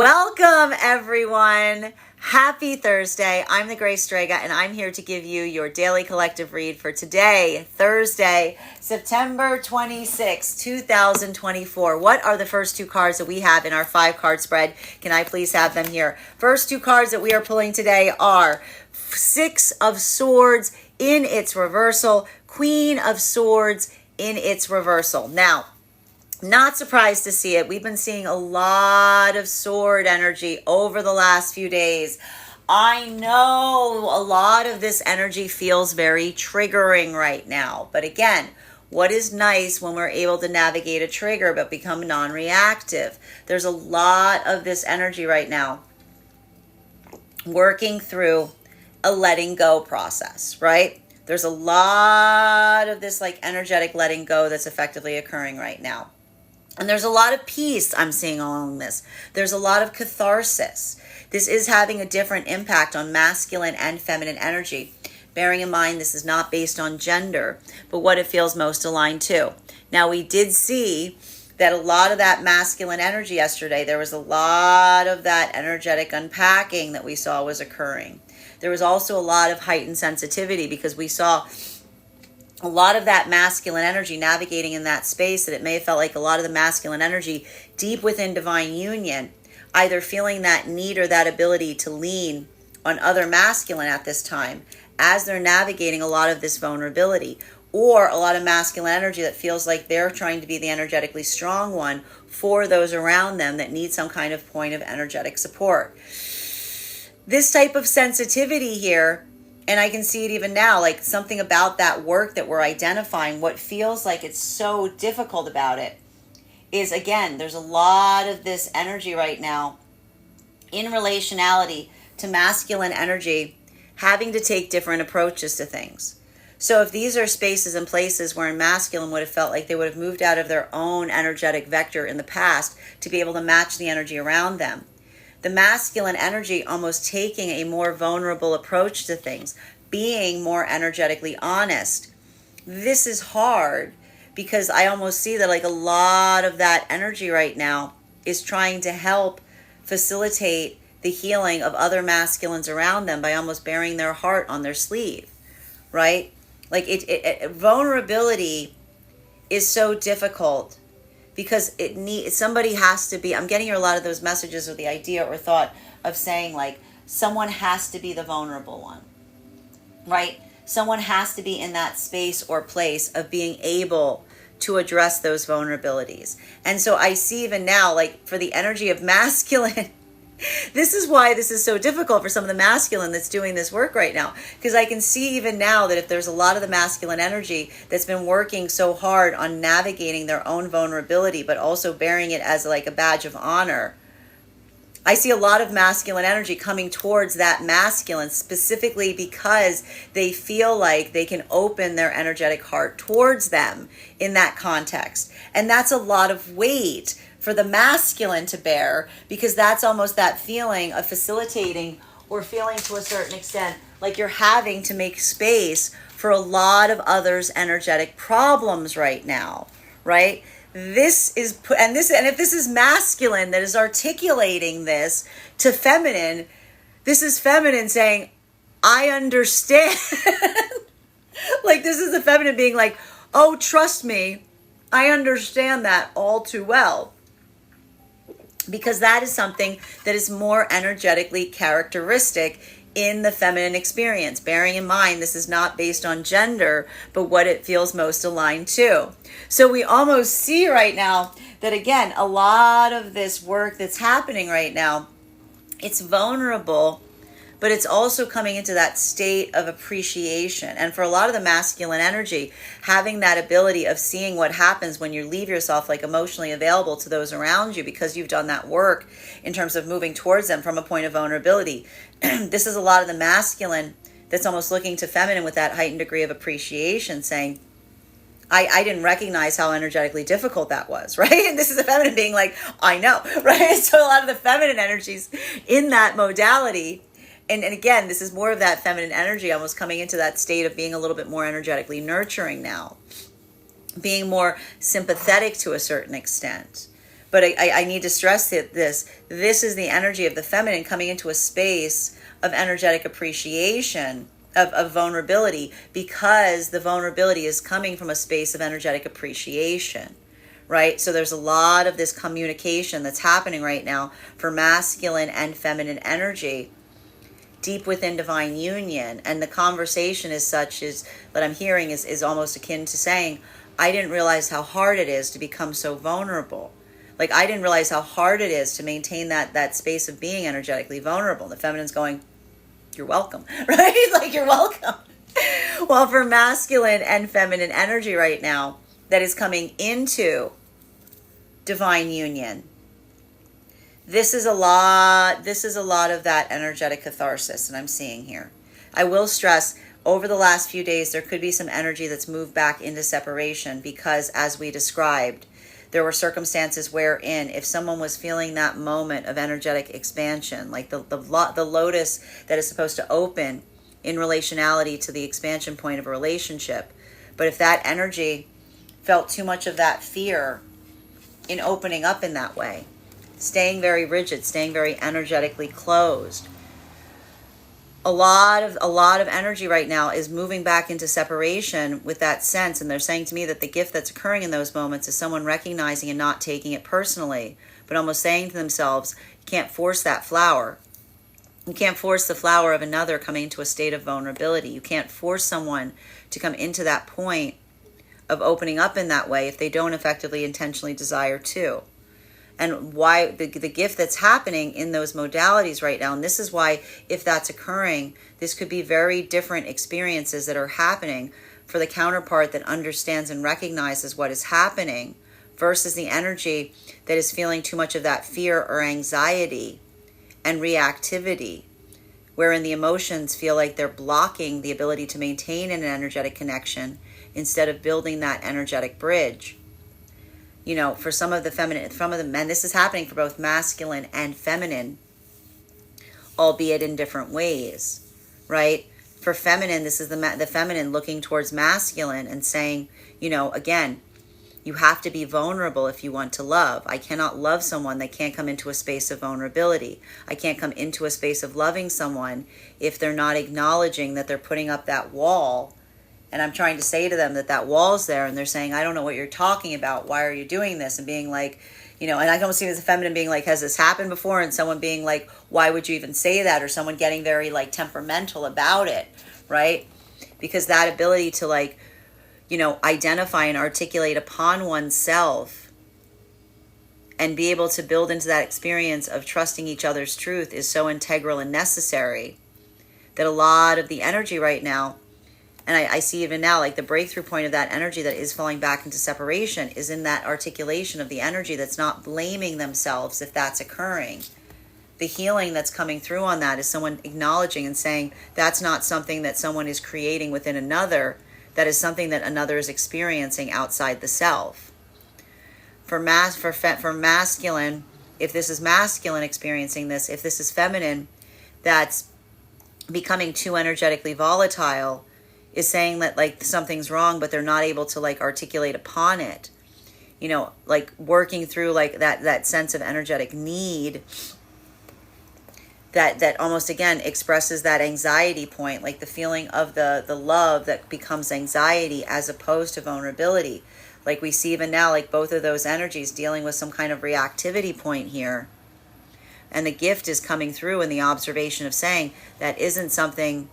Welcome, everyone. Happy Thursday. I'm the Grace Strega, and I'm here to give you your daily collective read for today, Thursday, September 26, 2024. What are the first two cards that we have in our 5-card spread? Can I please have them here? First two cards that we are pulling today are Six of Swords in its reversal, Queen of Swords in its reversal. Now, not surprised to see it. We've been seeing a lot of sword energy over the last few days. I know a lot of this energy feels very triggering right now. But again, what is nice when we're able to navigate a trigger but become non-reactive? There's a lot of this energy right now working through a letting go process, right? There's a lot of this energetic letting go that's effectively occurring right now. And there's a lot of peace I'm seeing along this. There's a lot of catharsis. This is having a different impact on masculine and feminine energy. Bearing in mind, this is not based on gender, but what it feels most aligned to. Now, we did see that a lot of that masculine energy yesterday, there was a lot of that energetic unpacking that we saw was occurring. There was also a lot of heightened sensitivity because we saw a lot of that masculine energy navigating in that space, that it may have felt like a lot of the masculine energy deep within divine union, either feeling that need or that ability to lean on other masculine at this time as they're navigating a lot of this vulnerability, or a lot of masculine energy that feels like they're trying to be the energetically strong one for those around them that need some kind of point of energetic support. This type of sensitivity here, and I can see it even now, like something about that work that we're identifying, what feels like it's so difficult about it is, again, there's a lot of this energy right now in relationality to masculine energy having to take different approaches to things. So if these are spaces and places where masculine would have felt like they would have moved out of their own energetic vector in the past to be able to match the energy around them, the masculine energy almost taking a more vulnerable approach to things, being more energetically honest. This is hard because I almost see that like a lot of that energy right now is trying to help facilitate the healing of other masculines around them by almost bearing their heart on their sleeve, right? Like vulnerability is so difficult because somebody has to be. I'm getting here a lot of those messages or the idea or thought of saying like someone has to be the vulnerable one, right? Someone has to be in that space or place of being able to address those vulnerabilities. And so I see even now, like for the energy of masculine, this is why this is so difficult for some of the masculine that's doing this work right now. Because I can see even now that if there's a lot of the masculine energy that's been working so hard on navigating their own vulnerability, but also bearing it as like a badge of honor, I see a lot of masculine energy coming towards that masculine specifically because they feel like they can open their energetic heart towards them in that context. And that's a lot of weight for the masculine to bear, because that's almost that feeling of facilitating or feeling to a certain extent like you're having to make space for a lot of others' energetic problems right now, right? And if this is masculine that is articulating this to feminine, this is feminine saying, I understand. Like this is the feminine being like, oh, trust me, I understand that all too well. Because that is something that is more energetically characteristic in the feminine experience. Bearing in mind, this is not based on gender, but what it feels most aligned to. So we almost see right now that, again, a lot of this work that's happening right now, it's vulnerable, but it's also coming into that state of appreciation. And for a lot of the masculine energy, having that ability of seeing what happens when you leave yourself like emotionally available to those around you because you've done that work in terms of moving towards them from a point of vulnerability. This is a lot of the masculine that's almost looking to feminine with that heightened degree of appreciation, saying, I didn't recognize how energetically difficult that was, right? And this is a feminine being like, I know, right? So a lot of the feminine energies in that modality. And again, this is more of that feminine energy almost coming into that state of being a little bit more energetically nurturing now, being more sympathetic to a certain extent, But I need to stress that this is the energy of the feminine coming into a space of energetic appreciation, of vulnerability, because the vulnerability is coming from a space of energetic appreciation, right? So there's a lot of this communication that's happening right now for masculine and feminine energy deep within divine union. And the conversation is such as that I'm hearing is almost akin to saying, I didn't realize how hard it is to become so vulnerable. Like, I didn't realize how hard it is to maintain that space of being energetically vulnerable. And the feminine's going, you're welcome, right? Like, you're welcome. Well, for masculine and feminine energy right now that is coming into divine union, this is a lot of that energetic catharsis that I'm seeing here. I will stress, over the last few days, there could be some energy that's moved back into separation because, as we described, there were circumstances wherein if someone was feeling that moment of energetic expansion, like the lotus that is supposed to open in relationality to the expansion point of a relationship, but if that energy felt too much of that fear in opening up in that way, staying very rigid, staying very energetically closed, a lot of energy right now is moving back into separation with that sense. And they're saying to me that the gift that's occurring in those moments is someone recognizing and not taking it personally, but almost saying to themselves, you can't force that flower. You can't force the flower of another coming into a state of vulnerability. You can't force someone to come into that point of opening up in that way if they don't effectively intentionally desire to. And why the gift that's happening in those modalities right now, and this is why, if that's occurring, this could be very different experiences that are happening for the counterpart that understands and recognizes what is happening versus the energy that is feeling too much of that fear or anxiety and reactivity, wherein the emotions feel like they're blocking the ability to maintain an energetic connection instead of building that energetic bridge. You know, for some of the feminine, some of the men, this is happening for both masculine and feminine, albeit in different ways, right? For feminine, this is the feminine looking towards masculine and saying, you know, again, you have to be vulnerable if you want to love. I cannot love someone that can't come into a space of vulnerability. I can't come into a space of loving someone if they're not acknowledging that they're putting up that wall. And I'm trying to say to them that that wall's there, and they're saying, I don't know what you're talking about. Why are you doing this? And being like, you know, and I can almost see as a feminine being like, has this happened before? And someone being like, why would you even say that? Or someone getting very like temperamental about it, right? Because that ability to like, you know, identify and articulate upon oneself and be able to build into that experience of trusting each other's truth is so integral and necessary that a lot of the energy right now, and I see even now, like the breakthrough point of that energy that is falling back into separation is in that articulation of the energy that's not blaming themselves if that's occurring. The healing that's coming through on that is someone acknowledging and saying that's not something that someone is creating within another. That is something that another is experiencing outside the self. For masculine, if this is masculine experiencing this, if this is feminine, that's becoming too energetically volatile, is saying that like something's wrong, but they're not able to like articulate upon it. You know, like working through like that sense of energetic need that almost again expresses that anxiety point, like the feeling of the love that becomes anxiety as opposed to vulnerability. Like we see even now, like both of those energies dealing with some kind of reactivity point here. And the gift is coming through in the observation of saying that isn't something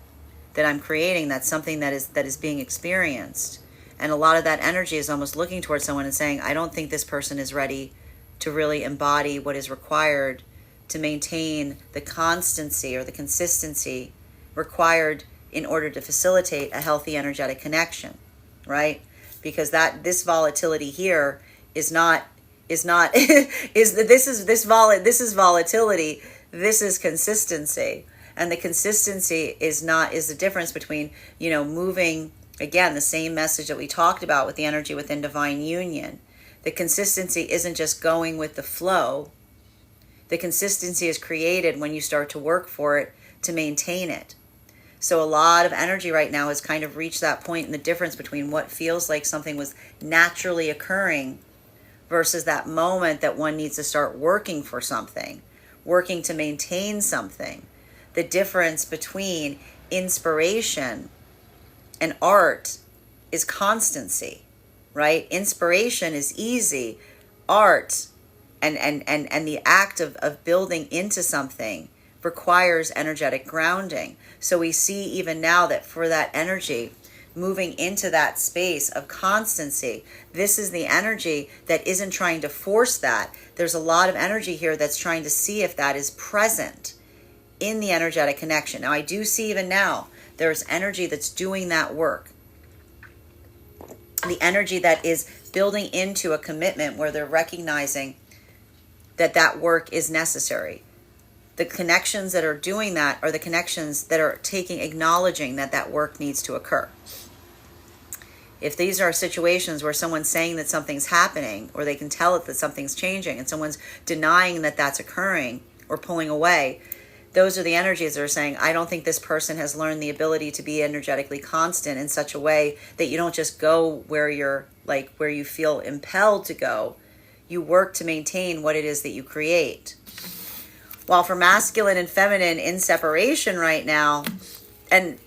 that I'm creating, that's something that is being experienced. And a lot of that energy is almost looking towards someone and saying, I don't think this person is ready to really embody what is required to maintain the constancy or the consistency required in order to facilitate a healthy energetic connection, right? Because this volatility here is volatility, this is consistency. And the consistency is the difference between, you know, moving, again, the same message that we talked about with the energy within divine union. The consistency isn't just going with the flow. The consistency is created when you start to work for it to maintain it. So a lot of energy right now has kind of reached that point in the difference between what feels like something was naturally occurring versus that moment that one needs to start working for something, working to maintain something. The difference between inspiration and art is constancy, right? Inspiration is easy. Art and the act of building into something requires energetic grounding. So we see even now that for that energy, moving into that space of constancy, this is the energy that isn't trying to force that. There's a lot of energy here that's trying to see if that is present in the energetic connection. Now, I do see even now, there's energy that's doing that work. The energy that is building into a commitment where they're recognizing that that work is necessary. The connections that are doing that are the connections that are acknowledging that that work needs to occur. If these are situations where someone's saying that something's happening, or they can tell it that something's changing, and someone's denying that that's occurring or pulling away, those are the energies that are saying, I don't think this person has learned the ability to be energetically constant in such a way that you don't just go where where you feel impelled to go. You work to maintain what it is that you create. While for masculine and feminine in separation right now, and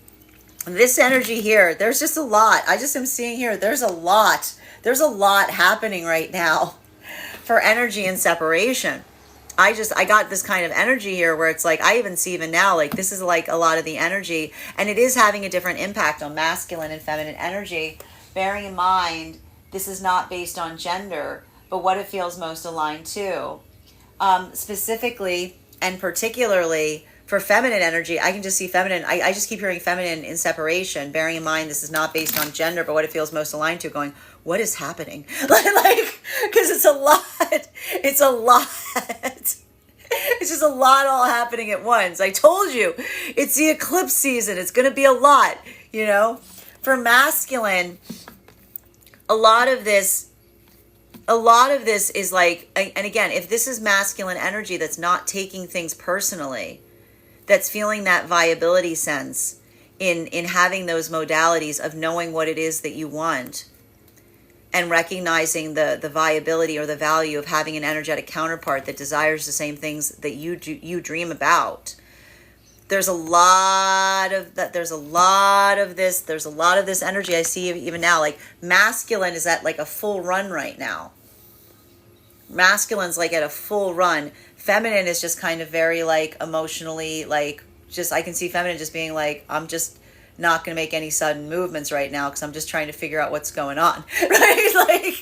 this energy here, there's just a lot. I just am seeing here, there's a lot happening right now for energy in separation. I got this kind of energy here where it's like, I even see even now, like this is like a lot of the energy, and it is having a different impact on masculine and feminine energy, bearing in mind, this is not based on gender, but what it feels most aligned to. Specifically and particularly for feminine energy, I can just see feminine. I just keep hearing feminine in separation, bearing in mind this is not based on gender, but what it feels most aligned to, going, what is happening? Because it's a lot. It's a lot. It's just a lot all happening at once. I told you, it's the eclipse season. It's going to be a lot, For masculine, a lot of this is like, and again, if this is masculine energy that's not taking things personally, that's feeling that viability sense in having those modalities of knowing what it is that you want and recognizing the viability or the value of having an energetic counterpart that desires the same things that you dream about. There's a lot of that. There's a lot of this energy I see even now. Like masculine is at like a full run right now. Masculine's like at a full run. Feminine is just kind of very like emotionally, like just, I can see feminine just being like, I'm just not going to make any sudden movements right now because I'm just trying to figure out what's going on, right?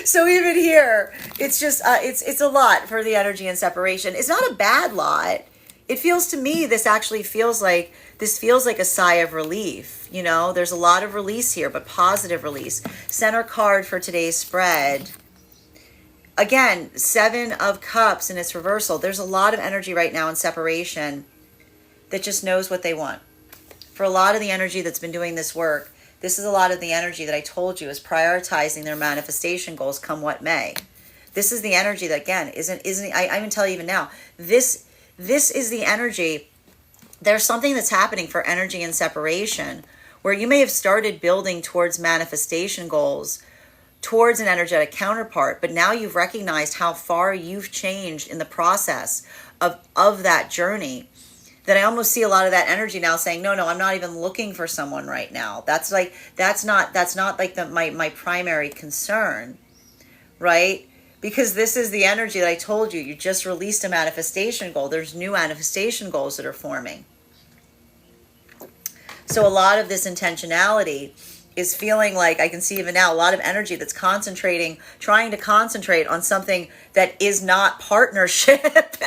So even here, it's just, it's a lot for the energy and separation. It's not a bad lot. It feels to me, this feels like a sigh of relief. There's a lot of release here, but positive release. Center card for today's spread. Again, 7 of Cups in its reversal. There's a lot of energy right now in separation that just knows what they want. For a lot of the energy that's been doing this work, this is a lot of the energy that I told you is prioritizing their manifestation goals come what may. This is the energy that, again, isn't I even tell you even now, this is the energy. There's something that's happening for energy and separation where you may have started building towards manifestation goals, towards an energetic counterpart, but now you've recognized how far you've changed in the process of that journey, that I almost see a lot of that energy now saying, no, I'm not even looking for someone right now. That's not like my primary concern, right? Because this is the energy that I told you. You just released a manifestation goal. There's new manifestation goals that are forming. So a lot of this intentionality is feeling like, I can see even now, a lot of energy that's trying to concentrate on something that is not partnership.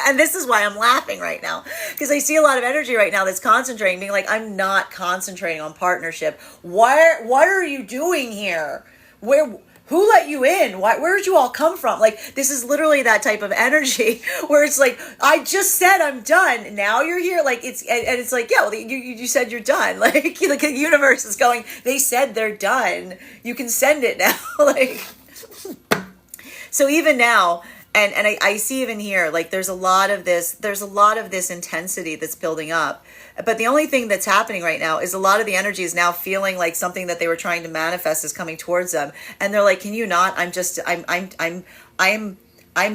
And this is why I'm laughing right now, because I see a lot of energy right now that's concentrating, being like, I'm not concentrating on partnership. What are you doing here? Who let you in? Where did you all come from? Like, this is literally that type of energy where it's like, I just said I'm done. Now you're here. Like, it's like, yeah, well, you said you're done. Like the universe is going, they said they're done. You can send it now. Like, so even now, and I see even here, like there's a lot of this intensity that's building up. But the only thing that's happening right now is a lot of the energy is now feeling like something that they were trying to manifest is coming towards them. And they're like, can you not? I'm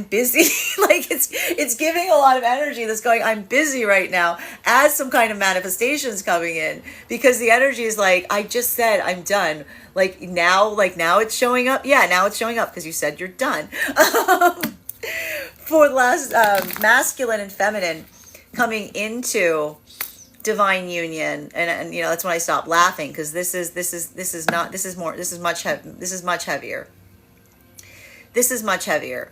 busy. Like it's giving a lot of energy that's going, I'm busy right now, as some kind of manifestations coming in, because the energy is like, I just said I'm done. Like now it's showing up. Yeah, now it's showing up because you said you're done. For the last masculine and feminine coming into divine union, and that's when I stopped laughing, because this is much heavier. This is much heavier.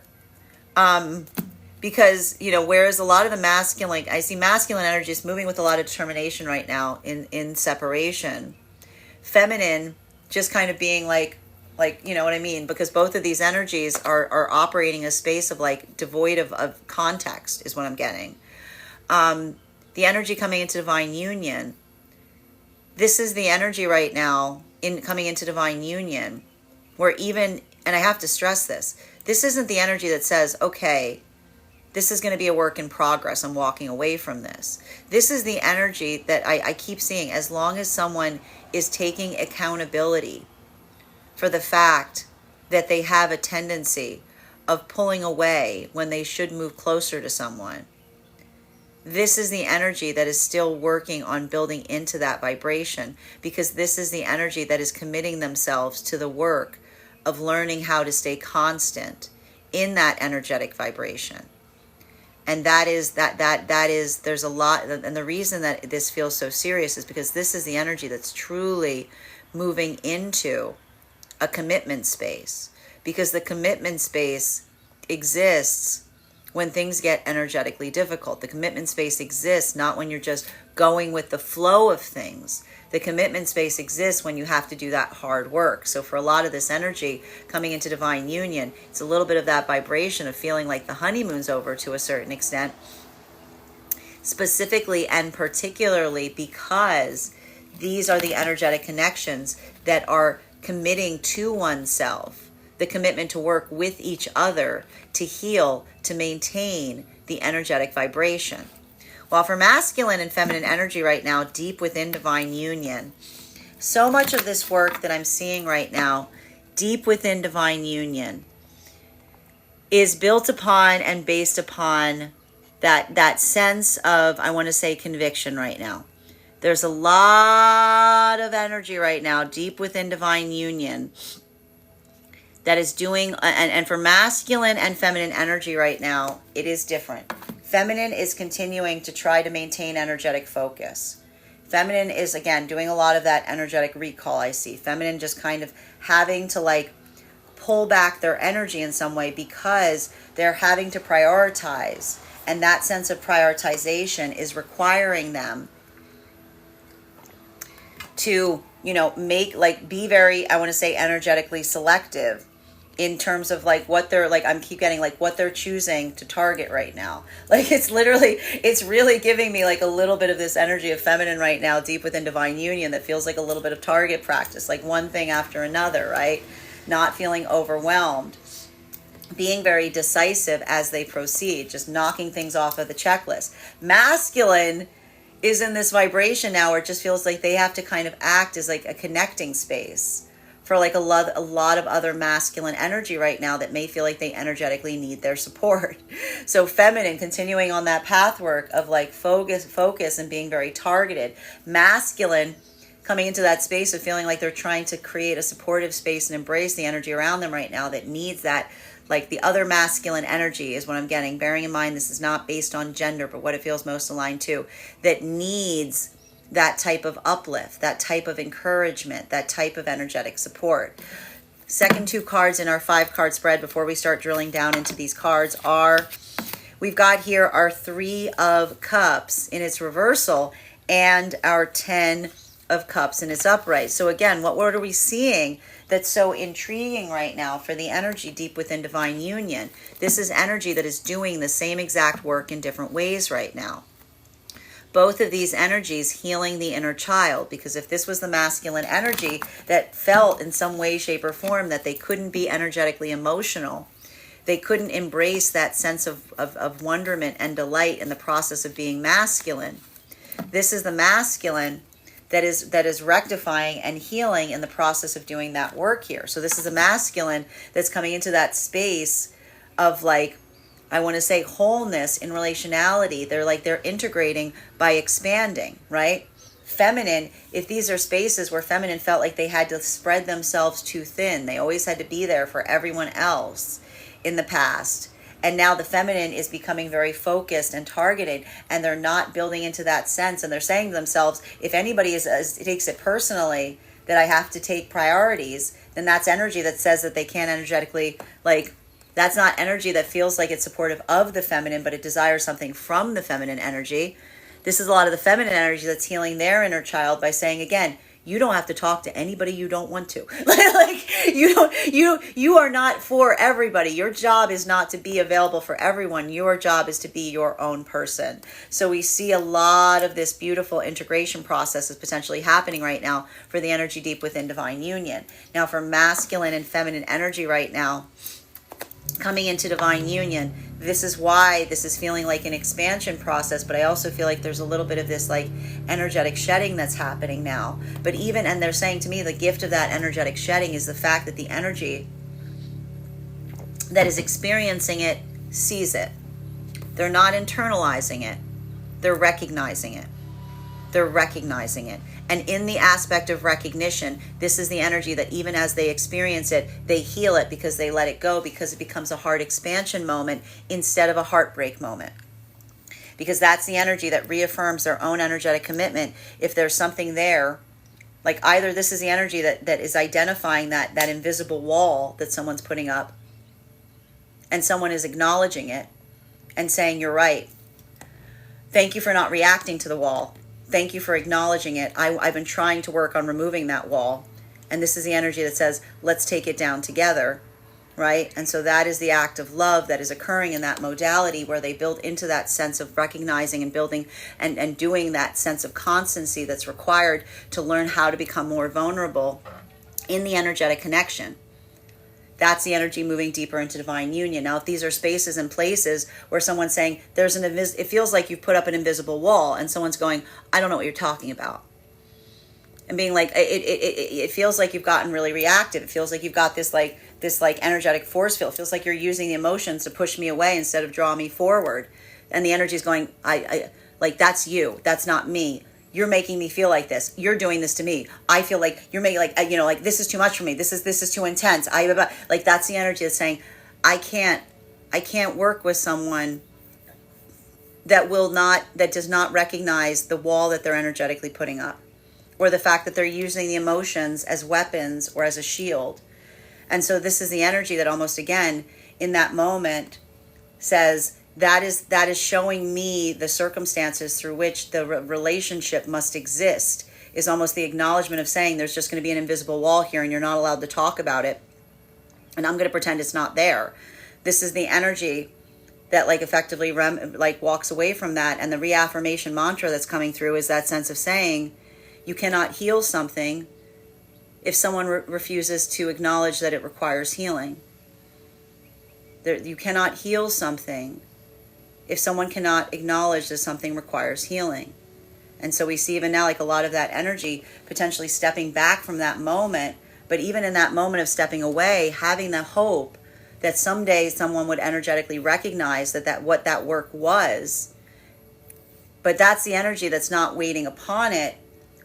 Because, whereas a lot of the masculine, I see masculine energy is moving with a lot of determination right now in separation. Feminine just kind of being like, you know what I mean? Because both of these energies are operating a space of like devoid of context is what I'm getting. The energy coming into divine union. This is the energy right now in coming into divine union where even, and I have to stress this isn't the energy that says, okay, this is going to be a work in progress, I'm walking away from this. This is the energy that I keep seeing, as long as someone is taking accountability for the fact that they have a tendency of pulling away when they should move closer to someone. This is the energy that is still working on building into that vibration, because this is the energy that is committing themselves to the work of learning how to stay constant in that energetic vibration. And that is there's a lot, and the reason that this feels so serious is because this is the energy that's truly moving into a commitment space, because the commitment space exists when things get energetically difficult. The commitment space exists not when you're just going with the flow of things. The commitment space exists when you have to do that hard work. So for a lot of this energy coming into divine union, it's a little bit of that vibration of feeling like the honeymoon's over to a certain extent, specifically and particularly because these are the energetic connections that are committing to oneself, the commitment to work with each other to heal, to maintain the energetic vibration. While for masculine and feminine energy right now, deep within divine union, so much of this work that I'm seeing right now, deep within divine union, is built upon and based upon that sense of, I want to say, conviction right now. There's a lot of energy right now, deep within divine union, that is doing, and for masculine and feminine energy right now, it is different. Feminine is continuing to try to maintain energetic focus. Feminine is, again, doing a lot of that energetic recall I see. Feminine just kind of having to like pull back their energy in some way because they're having to prioritize. And that sense of prioritization is requiring them to, be very, I want to say, energetically selective in terms of like what they're like, keep getting like what they're choosing to target right now. Like it's really giving me like a little bit of this energy of feminine right now, deep within divine union, that feels like a little bit of target practice, like one thing after another, right? Not feeling overwhelmed, being very decisive as they proceed, just knocking things off of the checklist. Masculine is in this vibration now where it just feels like they have to kind of act as like a connecting space for like a lot of other masculine energy right now that may feel like they energetically need their support. So feminine continuing on that pathwork of like focus and being very targeted. Masculine coming into that space of feeling like they're trying to create a supportive space and embrace the energy around them right now that needs that, like the other masculine energy is what I'm getting. Bearing in mind this is not based on gender, but what it feels most aligned to, that needs that type of uplift, that type of encouragement, that type of energetic support. Second two cards in our 5-card spread before we start drilling down into these cards are, we've got here our 3 of Cups in its reversal and our 10 of Cups in its upright. So again, what are we seeing that's so intriguing right now for the energy deep within divine union? This is energy that is doing the same exact work in different ways right now. Both of these energies healing the inner child, because if this was the masculine energy that felt in some way, shape, or form that they couldn't be energetically emotional, they couldn't embrace that sense of wonderment and delight in the process of being masculine. This is the masculine that is rectifying and healing in the process of doing that work here. So this is a masculine that's coming into that space of like, I want to say wholeness in relationality. They're integrating by expanding, right? Feminine, if these are spaces where feminine felt like they had to spread themselves too thin, they always had to be there for everyone else in the past. And now the feminine is becoming very focused and targeted, and they're not building into that sense. And they're saying to themselves, if anybody takes it personally that I have to take priorities, then that's energy that says that they can't energetically, like, that's not energy that feels like it's supportive of the feminine, but it desires something from the feminine energy. This is a lot of the feminine energy that's healing their inner child by saying, again, you don't have to talk to anybody you don't want to. Like you are not for everybody. Your job is not to be available for everyone. Your job is to be your own person. So we see a lot of this beautiful integration process is potentially happening right now for the energy deep within divine union. Now for masculine and feminine energy right now, coming into divine union, this is why this is feeling like an expansion process, but I also feel like there's a little bit of this like energetic shedding that's happening now. But even, and they're saying to me, the gift of that energetic shedding is the fact that the energy that is experiencing it sees it. They're not internalizing it. They're recognizing it. They're recognizing it. And in the aspect of recognition, this is the energy that even as they experience it, they heal it because they let it go, because it becomes a heart expansion moment instead of a heartbreak moment. Because that's the energy that reaffirms their own energetic commitment. If there's something there, like either this is the energy that is identifying that invisible wall that someone's putting up, and someone is acknowledging it and saying, you're right. Thank you for not reacting to the wall. Thank you for acknowledging it. I've been trying to work on removing that wall. And this is the energy that says, let's take it down together, right? And so that is the act of love that is occurring in that modality where they build into that sense of recognizing and building and doing that sense of constancy that's required to learn how to become more vulnerable in the energetic connection. That's the energy moving deeper into divine union. Now, if these are spaces and places where someone's saying there's it feels like you've put up an invisible wall, and someone's going, I don't know what you're talking about. And being like, it feels like you've gotten really reactive. It feels like you've got this energetic force field. It feels like you're using the emotions to push me away instead of draw me forward. And the energy is going, I like, that's you. That's not me. You're making me feel like this. You're doing this to me. I feel like you're making like this is too much for me. This is too intense. Like that's the energy that's saying, I can't work with someone that does not recognize the wall that they're energetically putting up, or the fact that they're using the emotions as weapons or as a shield. And so this is the energy that almost again in that moment says, that is showing me the circumstances through which the relationship must exist, is almost the acknowledgement of saying there's just going to be an invisible wall here and you're not allowed to talk about it. And I'm going to pretend it's not there. This is the energy that like effectively walks away from that. And the reaffirmation mantra that's coming through is that sense of saying you cannot heal something if someone refuses to acknowledge that it requires healing. You cannot heal something if someone cannot acknowledge that something requires healing. And so we see even now like a lot of that energy potentially stepping back from that moment, but even in that moment of stepping away, having the hope that someday someone would energetically recognize that what that work was. But that's the energy that's not waiting upon it,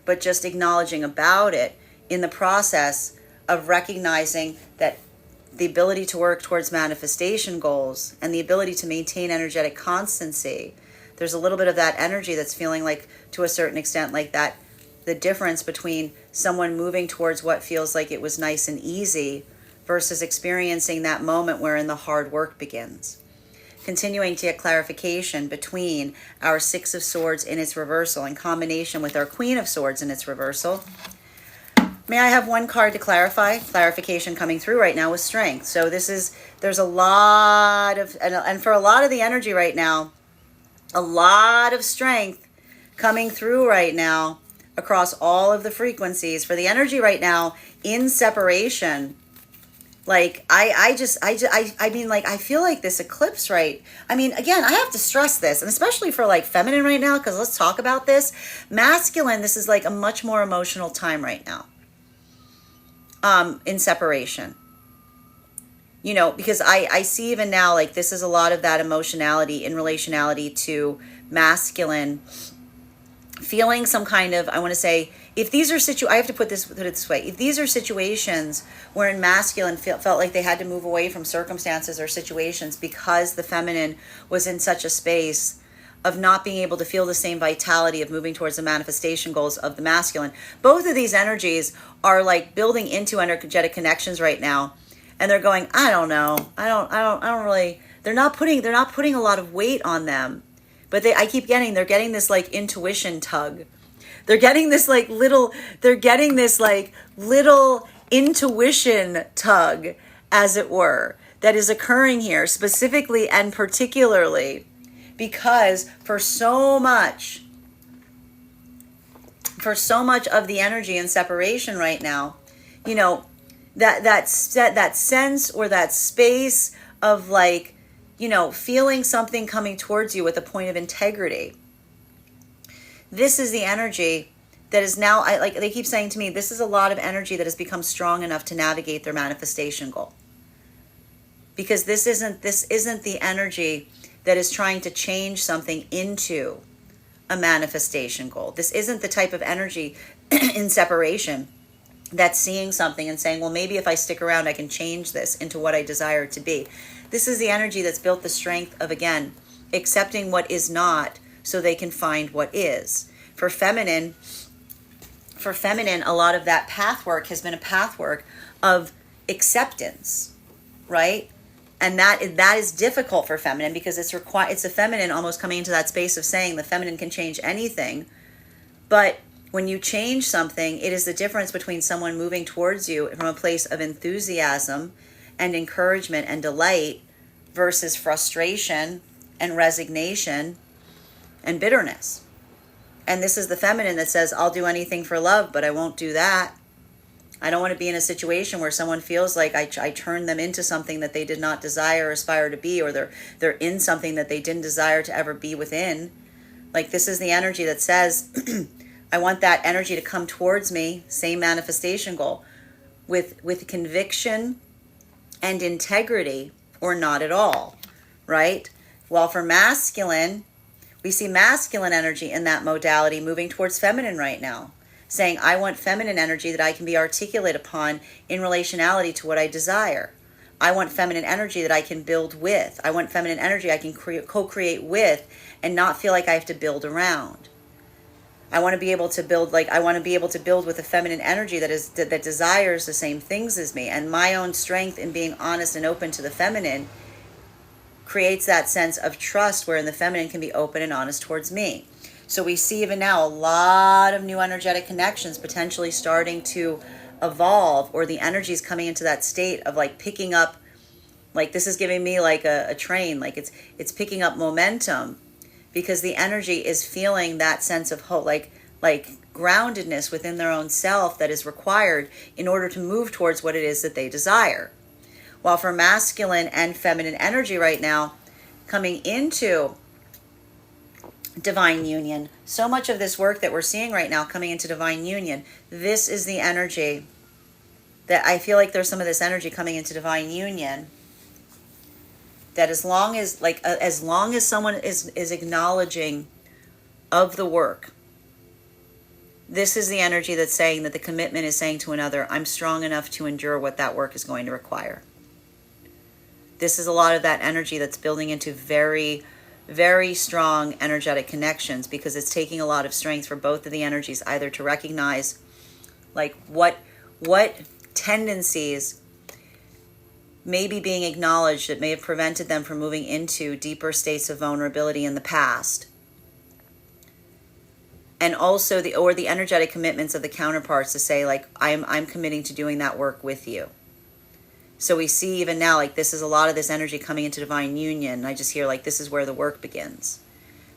but just acknowledging about it in the process of recognizing that the ability to work towards manifestation goals and the ability to maintain energetic constancy, there's a little bit of that energy that's feeling like, to a certain extent, like that, the difference between someone moving towards what feels like it was nice and easy versus experiencing that moment wherein the hard work begins. Continuing to get clarification between our Six of Swords in its reversal in combination with our Queen of Swords in its reversal. May I have one card to clarify? Clarification coming through right now with Strength. So there's a lot of, and for a lot of the energy right now, a lot of strength coming through right now across all of the frequencies. For the energy right now in separation, like I mean, like I feel like this eclipse, right? I mean, again, I have to stress this, and especially for like feminine right now, because let's talk about this. Masculine, this is like a much more emotional time right now. In separation. you know, because I see even now, like, this is a lot of that emotionality in relationality to masculine, feeling some kind of, I want to say, if these are I have to put it this way, if these are situations wherein masculine felt like they had to move away from circumstances or situations because the feminine was in such a space of not being able to feel the same vitality of moving towards the manifestation goals of the masculine, both of these energies are like building into energetic connections right now, and they're going, I don't know, I don't really, they're not putting a lot of weight on them. But they're getting this like intuition tug. They're getting this like little intuition tug, as it were, that is occurring here specifically and particularly because for so much of the energy in separation right now, you know, that sense or that space of like, you know, feeling something coming towards you with a point of integrity. This is the energy that is now, like they keep saying to me, this is a lot of energy that has become strong enough to navigate their manifestation goal. Because this isn't the energy that is trying to change something into a manifestation goal. This isn't the type of energy in separation that's seeing something and saying, well, maybe if I stick around, I can change this into what I desire it to be. This is the energy that's built the strength of, again, accepting what is not so they can find what is. For feminine, a lot of that path work has been a path work of acceptance, right? And that is difficult for feminine because it's a feminine almost coming into that space of saying the feminine can change anything. But when you change something, it is the difference between someone moving towards you from a place of enthusiasm and encouragement and delight versus frustration and resignation and bitterness. And this is the feminine that says, I'll do anything for love, but I won't do that. I don't want to be in a situation where someone feels like I turned them into something that they did not desire or aspire to be, or they're in something that they didn't desire to ever be within. Like, this is the energy that says, I want that energy to come towards me, same manifestation goal, with conviction and integrity, or not at all, right? Well, for masculine, we see masculine energy in that modality moving towards feminine right now, saying, I want feminine energy that I can be articulate upon in relationality to what I desire. I want feminine energy that I can build with. I want feminine energy I can co-create with and not feel like I have to build around. I want to be able to build with a feminine energy that desires the same things as me. And my own strength in being honest and open to the feminine creates that sense of trust wherein the feminine can be open and honest towards me. So we see even now a lot of new energetic connections potentially starting to evolve, or the energy is coming into that state of like picking up, like this is giving me like a train, like it's picking up momentum, because the energy is feeling that sense of hope, like groundedness within their own self that is required in order to move towards what it is that they desire. While for masculine and feminine energy right now, coming into divine union, so much of this work that we're seeing right now coming into divine union, this is the energy that I feel like there's some of this energy coming into divine union, that as long as someone is acknowledging of the work, this is the energy that's saying that the commitment is saying to another, I'm strong enough to endure what that work is going to require. This is a lot of that energy that's building into very, very strong energetic connections, because it's taking a lot of strength for both of the energies, either to recognize like what tendencies may be being acknowledged that may have prevented them from moving into deeper states of vulnerability in the past. And also the energetic commitments of the counterparts to say, like, I'm committing to doing that work with you. So we see even now, like, this is a lot of this energy coming into divine union. I just hear like this is where the work begins.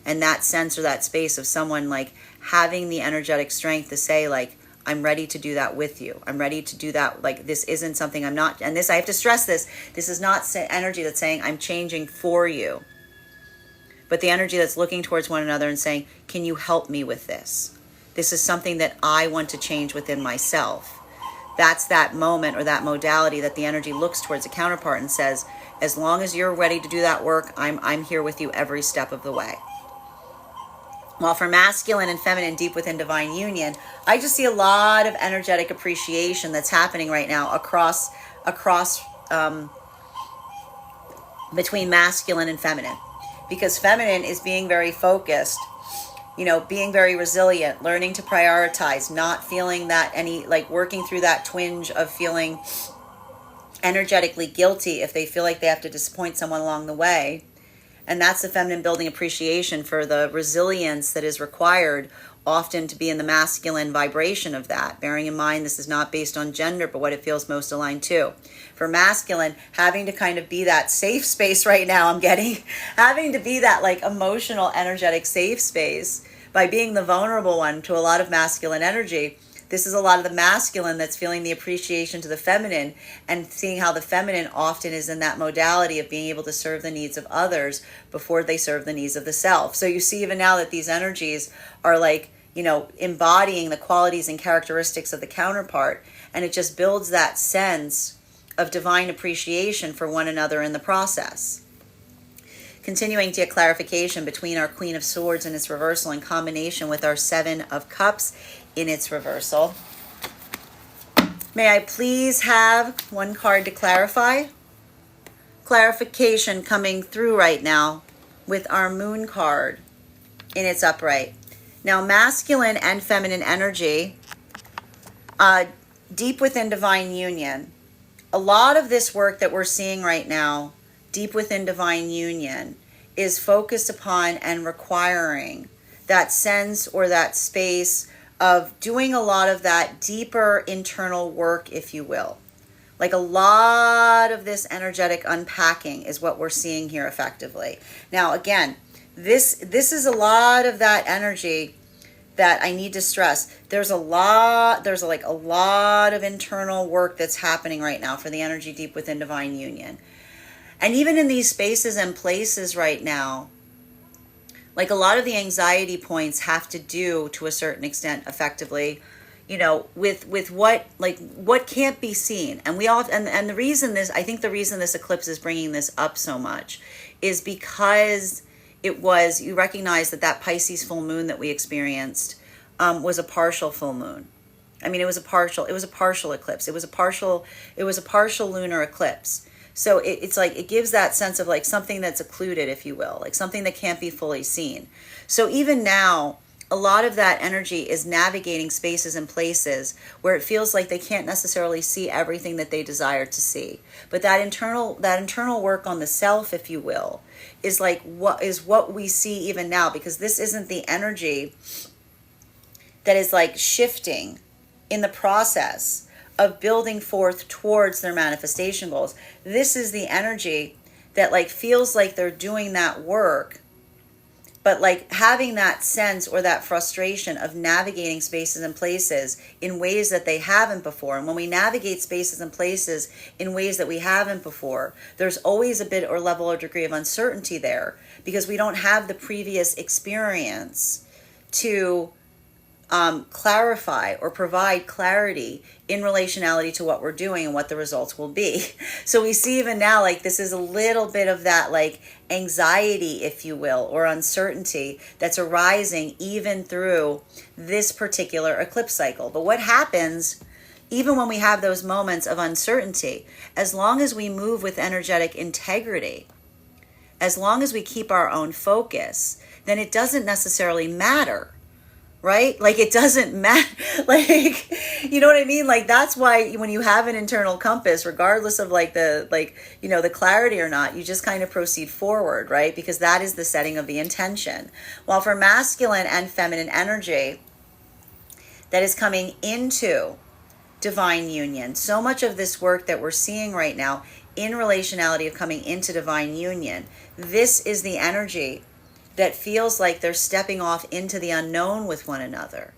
And that sense or that space of someone like having the energetic strength to say, like, I'm ready to do that with you. I'm ready to do that. Like, this isn't something I'm not, and this, I have to stress this is not energy that's saying I'm changing for you, but the energy that's looking towards one another and saying, can you help me with this? This is something that I want to change within myself. that's that moment or that modality that the energy looks towards a counterpart and says, as long as you're ready to do that work, I'm here with you every step of the way. While for masculine and feminine deep within divine union, I just see a lot of energetic appreciation that's happening right now across between masculine and feminine, because feminine is being very focused, being very resilient, learning to prioritize, not feeling that working through that twinge of feeling energetically guilty if they feel like they have to disappoint someone along the way. And that's the feminine building appreciation for the resilience that is required often to be in the masculine vibration of that. Bearing in mind, this is not based on gender, but what it feels most aligned to. For masculine, having to kind of be that safe space right now, having to be that emotional, energetic safe space by being the vulnerable one to a lot of masculine energy. This is a lot of the masculine that's feeling the appreciation to the feminine and seeing how the feminine often is in that modality of being able to serve the needs of others before they serve the needs of the self. So you see even now that these energies are embodying the qualities and characteristics of the counterpart, and it just builds that sense of divine appreciation for one another in the process. Continuing to get clarification between our Queen of Swords in its reversal in combination with our Seven of Cups in its reversal. May I please have one card to clarify? Clarification coming through right now with our Moon card in its upright. Now, masculine and feminine energy, deep within divine union. A lot of this work that we're seeing right now, deep within divine union, is focused upon and requiring that sense or that space of doing a lot of that deeper internal work, if you will. Like a lot of this energetic unpacking is what we're seeing here effectively. Now, again, this is a lot of that energy that I need to stress. There's a lot of internal work that's happening right now for the energy deep within divine union. And even in these spaces and places right now, a lot of the anxiety points have to do to a certain extent effectively, with what can't be seen. And the reason the reason this eclipse is bringing this up so much is because you recognize that Pisces full moon that we experienced was a partial full moon. I mean, it was a partial eclipse. It was a partial lunar eclipse. So it gives that sense of something that's occluded, if you will, something that can't be fully seen. So even now, a lot of that energy is navigating spaces and places where it feels like they can't necessarily see everything that they desire to see. But that internal work on the self, if you will, is what we see even now, because this isn't the energy that is shifting in the process of building forth towards their manifestation goals. This is the energy that feels like they're doing that work, but having that sense or that frustration of navigating spaces and places in ways that they haven't before. And when we navigate spaces and places in ways that we haven't before, there's always a bit or level or degree of uncertainty there, because we don't have the previous experience to clarify or provide clarity in relationality to what we're doing and what the results will be. So we see even now this is a little bit of that anxiety, if you will, or uncertainty that's arising even through this particular eclipse cycle. But what happens even when we have those moments of uncertainty, as long as we move with energetic integrity, as long as we keep our own focus, then it doesn't necessarily matter. Right? It doesn't matter. You know what I mean? That's why when you have an internal compass, regardless of the clarity or not, you just kind of proceed forward, right? Because that is the setting of the intention. While for masculine and feminine energy that is coming into divine union, so much of this work that we're seeing right now in relationality of coming into divine union, this is the energy that feels like they're stepping off into the unknown with one another,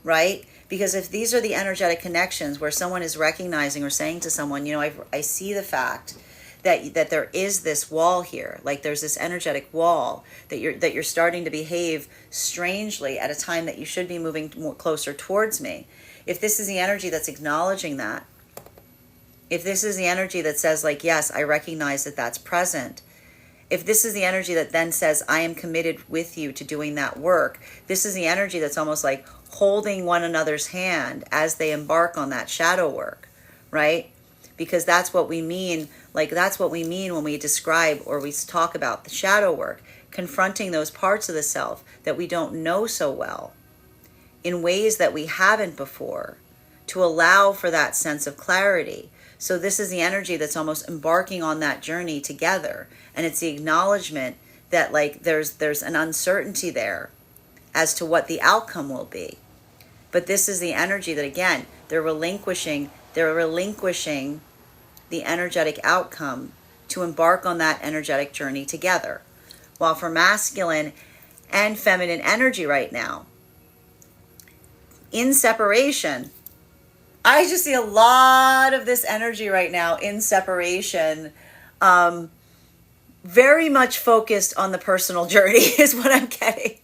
right? Because if these are the energetic connections where someone is recognizing or saying to someone, I see the fact that there is this wall here, like there's this energetic wall that you're starting to behave strangely at a time that you should be moving more closer towards me. If this is the energy that's acknowledging that, if this is the energy that says like, yes, I recognize that that's present, if this is the energy that then says, I am committed with you to doing that work, this is the energy that's almost like holding one another's hand as they embark on that shadow work, right? Because that's what we mean, like that's what we mean when we describe or we talk about the shadow work, confronting those parts of the self that we don't know so well in ways that we haven't before, to allow for that sense of clarity. So this is the energy that's almost embarking on that journey together. And it's the acknowledgement that like there's an uncertainty there as to what the outcome will be. But this is the energy that, again, they're relinquishing the energetic outcome to embark on that energetic journey together. While for masculine and feminine energy right now, in separation, I just see a lot of this energy right now in separation, very much focused on the personal journey is what I'm getting.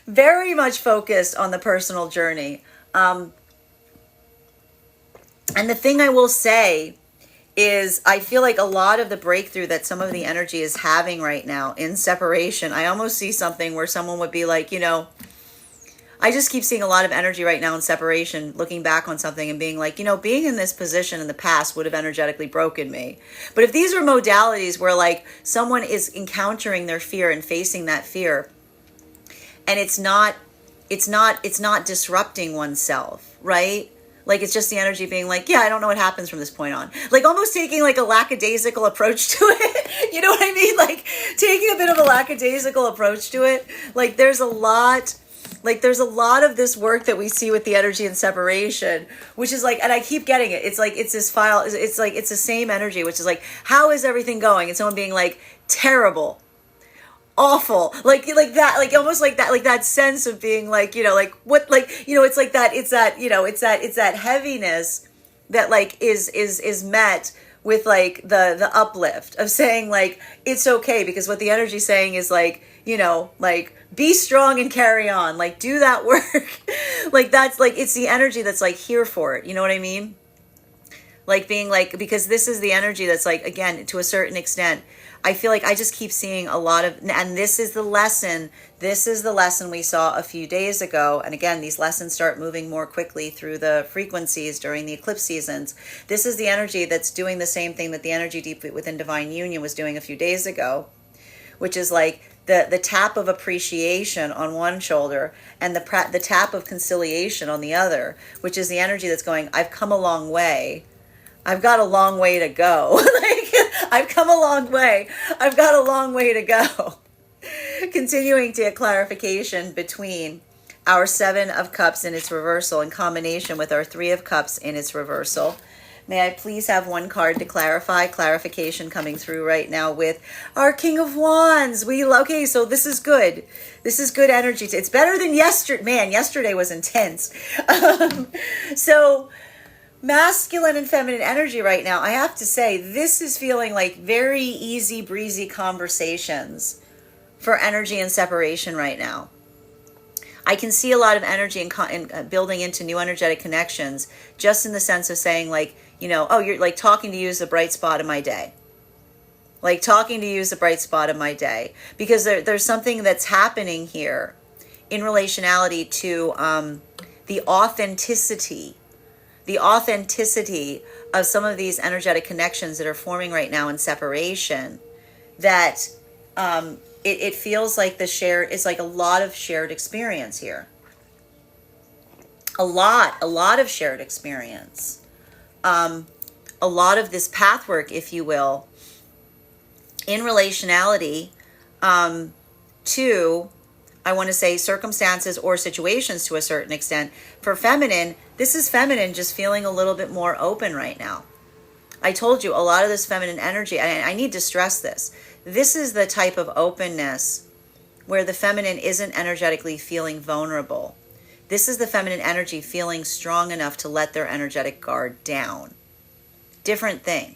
Very much focused on the personal journey. And the thing I will say is I feel like a lot of the breakthrough that some of the energy is having right now in separation, I almost see something where someone would be like, I just keep seeing a lot of energy right now in separation, looking back on something and being like, being in this position in the past would have energetically broken me. But if these are modalities where like someone is encountering their fear and facing that fear, and it's not disrupting oneself, right? Like it's just the energy being like, yeah, I don't know what happens from this point on. Like almost taking like a lackadaisical approach to it. You know what I mean? Like taking a bit of a lackadaisical approach to it. Like there's a lot of this work that we see with the energy and separation, which is like, and I keep getting it. It's like, it's this file. It's like, it's the same energy, which is like, how is everything going? And someone being like, terrible, awful, like that, like almost like that sense of being like, like what, like, it's like that, it's that heaviness that like is met with like the uplift of saying like, it's okay, because what the energy is saying is like, like be strong and carry on, like do that work. Like that's like, it's the energy that's like here for it. You know what I mean? Like being like, because this is the energy that's like, again, to a certain extent, I feel like I just keep seeing a lot of, and this is the lesson we saw a few days ago. And again, these lessons start moving more quickly through the frequencies during the eclipse seasons. This is the energy that's doing the same thing that the energy deep within divine union was doing a few days ago, which is like the tap of appreciation on one shoulder and the tap of conciliation on the other, which is the energy that's going, I've come a long way. I've got a long way to go. Like, I've come a long way. I've got a long way to go. Continuing to get clarification between our 7 of Cups in its reversal in combination with our 3 of Cups in its reversal. May I please have one card to clarify? Clarification coming through right now with our King of Wands. Okay, so this is good. This is good energy. It's better than yesterday. Man, yesterday was intense. So masculine and feminine energy right now, I have to say, this is feeling like very easy breezy conversations for energy and separation right now. I can see a lot of energy in building into new energetic connections, just in the sense of saying like, oh, you're like talking to you is the bright spot of my day. Like talking to you is the bright spot of my day. Because there's something that's happening here in relationality to the authenticity of some of these energetic connections that are forming right now in separation, that it feels like it's like a lot of shared experience here. A lot of shared experience. A lot of this path work, if you will, in relationality to, I want to say, circumstances or situations to a certain extent. For feminine, this is feminine just feeling a little bit more open right now. I told you a lot of this feminine energy, and I need to stress this. This is the type of openness where the feminine isn't energetically feeling vulnerable. This is the feminine energy feeling strong enough to let their energetic guard down. Different thing,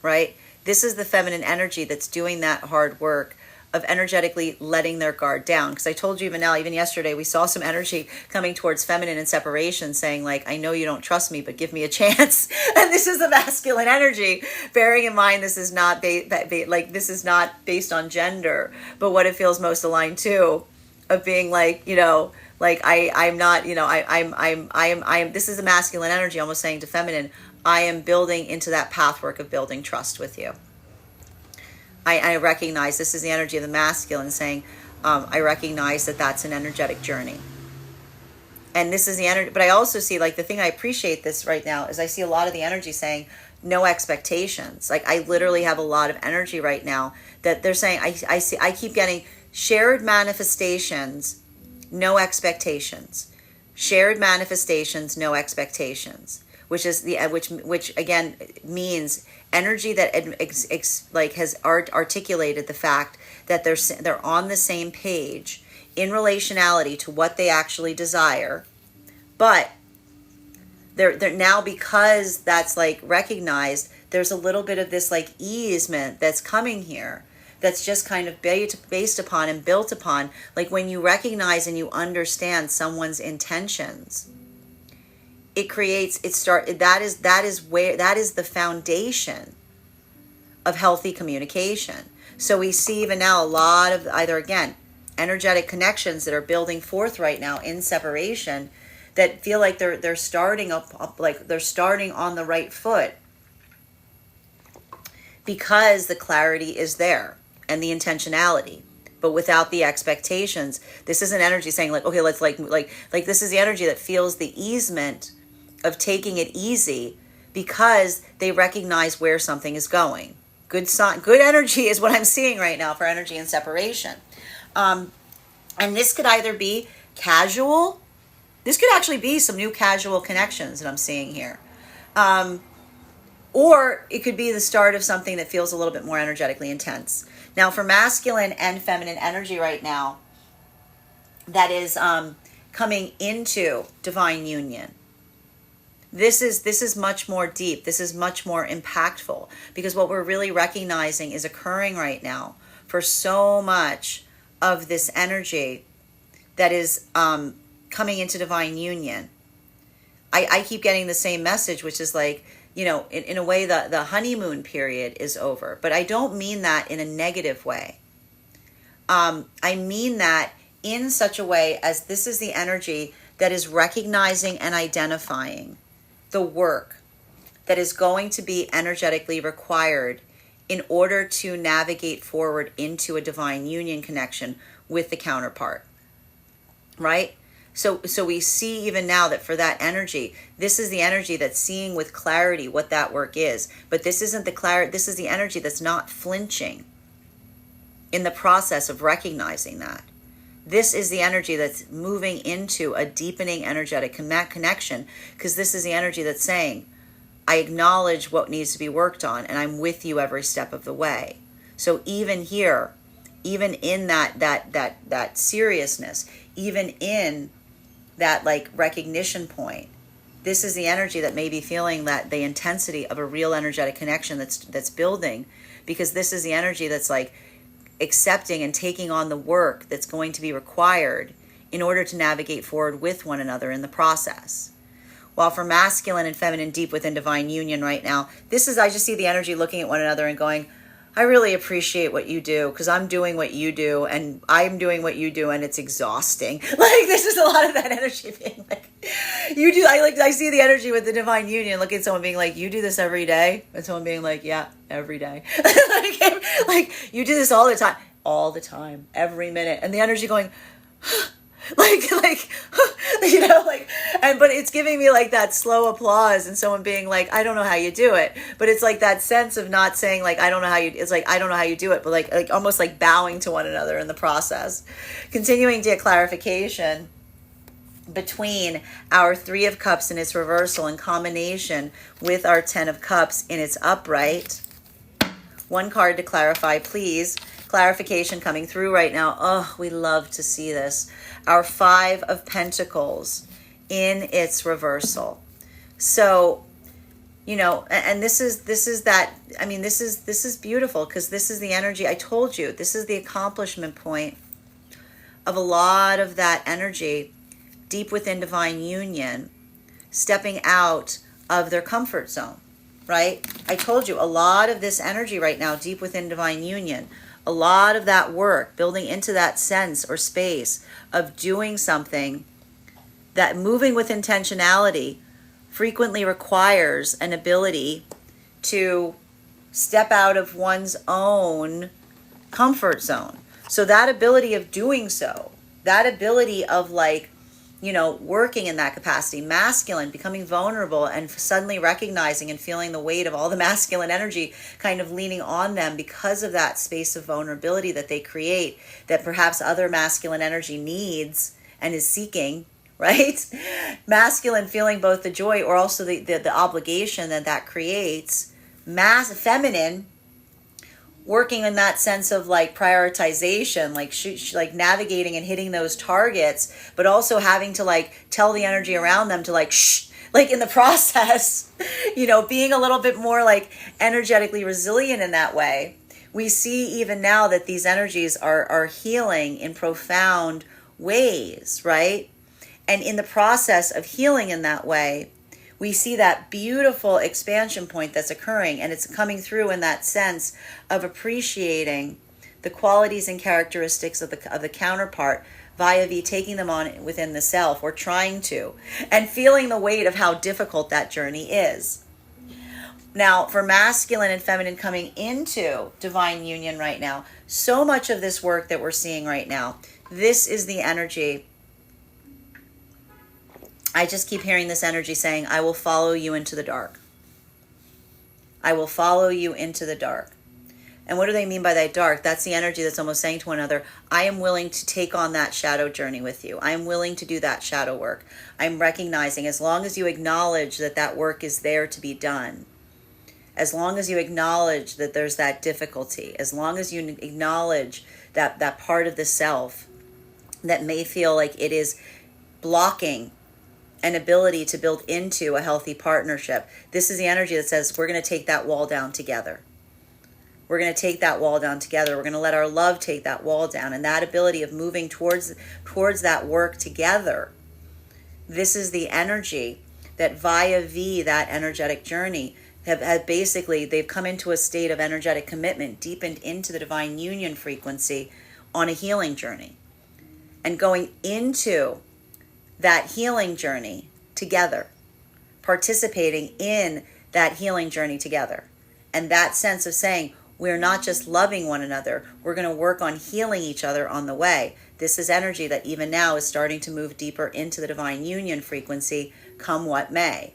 right? This is the feminine energy that's doing that hard work of energetically letting their guard down. Because I told you even yesterday, we saw some energy coming towards feminine in separation saying like, I know you don't trust me, but give me a chance. And this is the masculine energy, bearing in mind this is not this is not based on gender, but what it feels most aligned to, of being like, like I'm not, I'm this is the masculine energy almost saying to feminine, I am building into that pathwork of building trust with you. I recognize this is the energy of the masculine saying, I recognize that that's an energetic journey. And this is the energy, but I also see like the thing I appreciate this right now is I see a lot of the energy saying no expectations. Like I literally have a lot of energy right now that they're saying, I keep getting shared manifestations, no expectations. Shared manifestations, no expectations. Which is which again means energy that has articulated the fact that they're on the same page in relationality to what they actually desire, but they're now, because that's like recognized, there's a little bit of this like easement that's coming here that's just kind of based upon and built upon like when you recognize and you understand someone's intentions. It creates, that is the foundation of healthy communication. So we see even now a lot of either, again, energetic connections that are building forth right now in separation that feel like they're starting up like they're starting on the right foot because the clarity is there and the intentionality. But without the expectations, this is an energy saying like, okay, let's like this is the energy that feels the easement of taking it easy because they recognize where something is going. Good energy is what I'm seeing right now for energy and separation. And this could either be casual. This could actually be some new casual connections that I'm seeing here. Or it could be the start of something that feels a little bit more energetically intense. Now for masculine and feminine energy right now, that is coming into divine union. This is much more deep. This is much more impactful because what we're really recognizing is occurring right now for so much of this energy that is coming into divine union. I keep getting the same message, which is like, in a way the honeymoon period is over. But I don't mean that in a negative way. I mean that in such a way as this is the energy that is recognizing and identifying the work that is going to be energetically required in order to navigate forward into a divine union connection with the counterpart, right? So we see even now that for that energy, this is the energy that's seeing with clarity what that work is. But this isn't the clarity. This is the energy that's not flinching in the process of recognizing that. This is the energy that's moving into a deepening energetic connection because this is the energy that's saying, I acknowledge what needs to be worked on and I'm with you every step of the way. So even here, even in that seriousness, even in that like recognition point, this is the energy that may be feeling that the intensity of a real energetic connection that's building, because this is the energy that's like accepting and taking on the work that's going to be required in order to navigate forward with one another in the process. While for masculine and feminine deep within divine union right now, I just see the energy looking at one another and going, I really appreciate what you do because I'm doing what you do and I'm doing what you do and it's exhausting. Like this is a lot of that energy being like, you do. I see the energy with the divine union. Look at someone being like, you do this every day, and someone being like, yeah, every day. like you do this all the time, every minute, and the energy going. But it's giving me like that slow applause and someone being like, I don't know how you do it, but it's like that sense of not saying like, I don't know how you, it's like, I don't know how you do it, but like almost like bowing to one another in the process. Continuing to get clarification between our 3 of Cups in its reversal in combination with our 10 of Cups in its upright. One card to clarify, please. Clarification coming through right now. Oh, we love to see this. Our 5 of Pentacles in its reversal. So And this is that, I mean, this is beautiful, because this is the energy. I told you, this is the accomplishment point of a lot of that energy deep within divine union, stepping out of their comfort zone, right? I told you, a lot of this energy right now deep within divine union, a lot of that work building into that sense or space of doing something, that moving with intentionality frequently requires an ability to step out of one's own comfort zone. So that ability of doing so, that ability of working in that capacity, masculine, becoming vulnerable and suddenly recognizing and feeling the weight of all the masculine energy kind of leaning on them because of that space of vulnerability that they create, that perhaps other masculine energy needs and is seeking, right? Masculine feeling both the joy or also the obligation that creates. Feminine working in that sense of prioritization, like navigating and hitting those targets, but also having to tell the energy around them to shh, in the process, being a little bit more energetically resilient in that way. We see even now that these energies are healing in profound ways, right? And in the process of healing in that way, we see that beautiful expansion point that's occurring, and it's coming through in that sense of appreciating the qualities and characteristics of the counterpart via taking them on within the self, or trying to, and feeling the weight of how difficult that journey is. Now, for masculine and feminine coming into divine union right now, so much of this work that we're seeing right now, this is the energy. I just keep hearing this energy saying, I will follow you into the dark. I will follow you into the dark. And what do they mean by that dark? That's the energy that's almost saying to one another, I am willing to take on that shadow journey with you. I am willing to do that shadow work. I'm recognizing, as long as you acknowledge that work is there to be done, as long as you acknowledge that there's that difficulty, as long as you acknowledge that part of the self that may feel like it is blocking an ability to build into a healthy partnership. This is the energy that says we're going to take that wall down together. We're going to take that wall down together. We're going to let our love take that wall down. And that ability of moving towards that work together. This is the energy that via that energetic journey have basically, they've come into a state of energetic commitment, deepened into the divine union frequency on a healing journey. And going into that healing journey together, participating in that healing journey together. And that sense of saying, we're not just loving one another, we're going to work on healing each other on the way. This is energy that even now is starting to move deeper into the divine union frequency, come what may.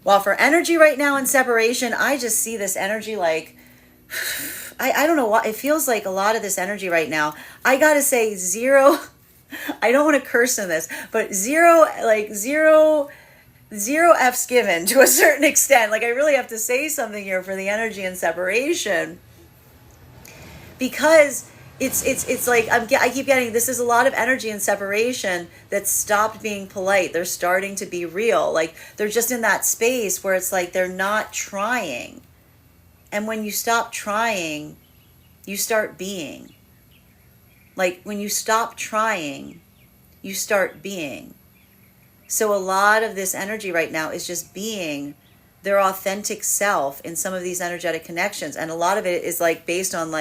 While for energy right now in separation, I just see this energy I don't know what, it feels like a lot of this energy right now. I got to say zero, I don't want to curse in this, but zero F's given to a certain extent. I really have to say something here for the energy and separation, because it's I keep getting, this is a lot of energy and separation that stopped being polite. They're starting to be real. They're just in that space where it's they're not trying. And when you stop trying, you start being. When you stop trying, you start being. So a lot of this energy right now is just being their authentic self in some of these energetic connections. And a lot of it is based on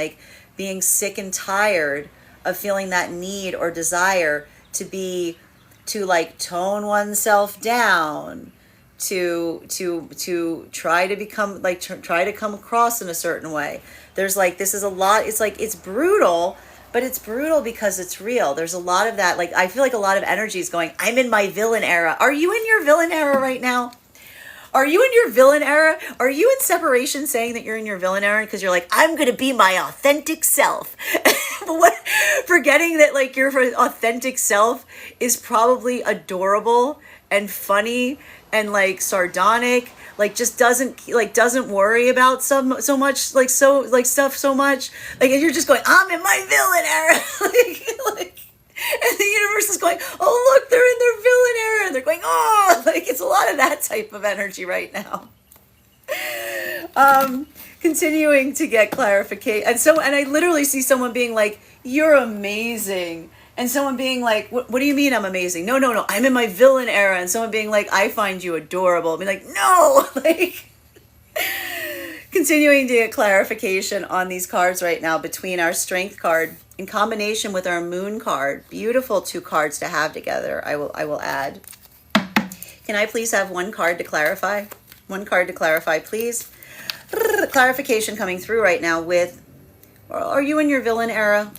being sick and tired of feeling that need or desire to tone oneself down, to try to become try to come across in a certain way. There's this is a lot, it's brutal. But it's brutal because it's real. There's a lot of that. I feel a lot of energy is going, I'm in my villain era. Are you in your villain era right now? Are you in your villain era? Are you in separation saying that you're in your villain era because you're I'm going to be my authentic self? Forgetting that your authentic self is probably adorable and funny and sardonic, just doesn't worry about so much stuff so much, and you're just going, I'm in my villain era. And the universe is going, oh look, they're in their villain era, and they're going, oh, it's a lot of that type of energy right now. Continuing to get clarification. And I literally see someone being like, you're amazing. And someone being like, what do you mean I'm amazing? No, no, no, I'm in my villain era. And someone being like, I find you adorable. I'll be like, no, like, continuing to get clarification on these cards right now between our strength card in combination with our moon card. Beautiful two cards to have together. I will add. Can I please have one card to clarify? One card to clarify, please. Clarification coming through right now with, are you in your villain era?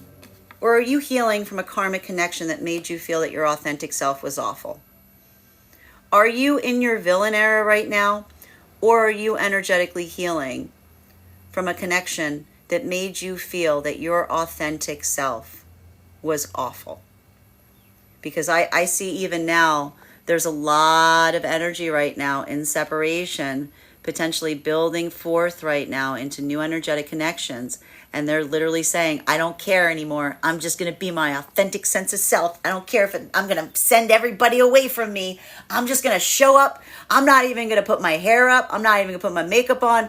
Or are you healing from a karmic connection that made you feel that your authentic self was awful? Are you in your villain era right now? Or are you energetically healing from a connection that made you feel that your authentic self was awful? Because I see even now, there's a lot of energy right now in separation, potentially building forth right now into new energetic connections. And they're literally saying, I don't care anymore. I'm just going to be my authentic sense of self. I don't care if I'm going to send everybody away from me. I'm just going to show up. I'm not even going to put my hair up. I'm not even going to put my makeup on.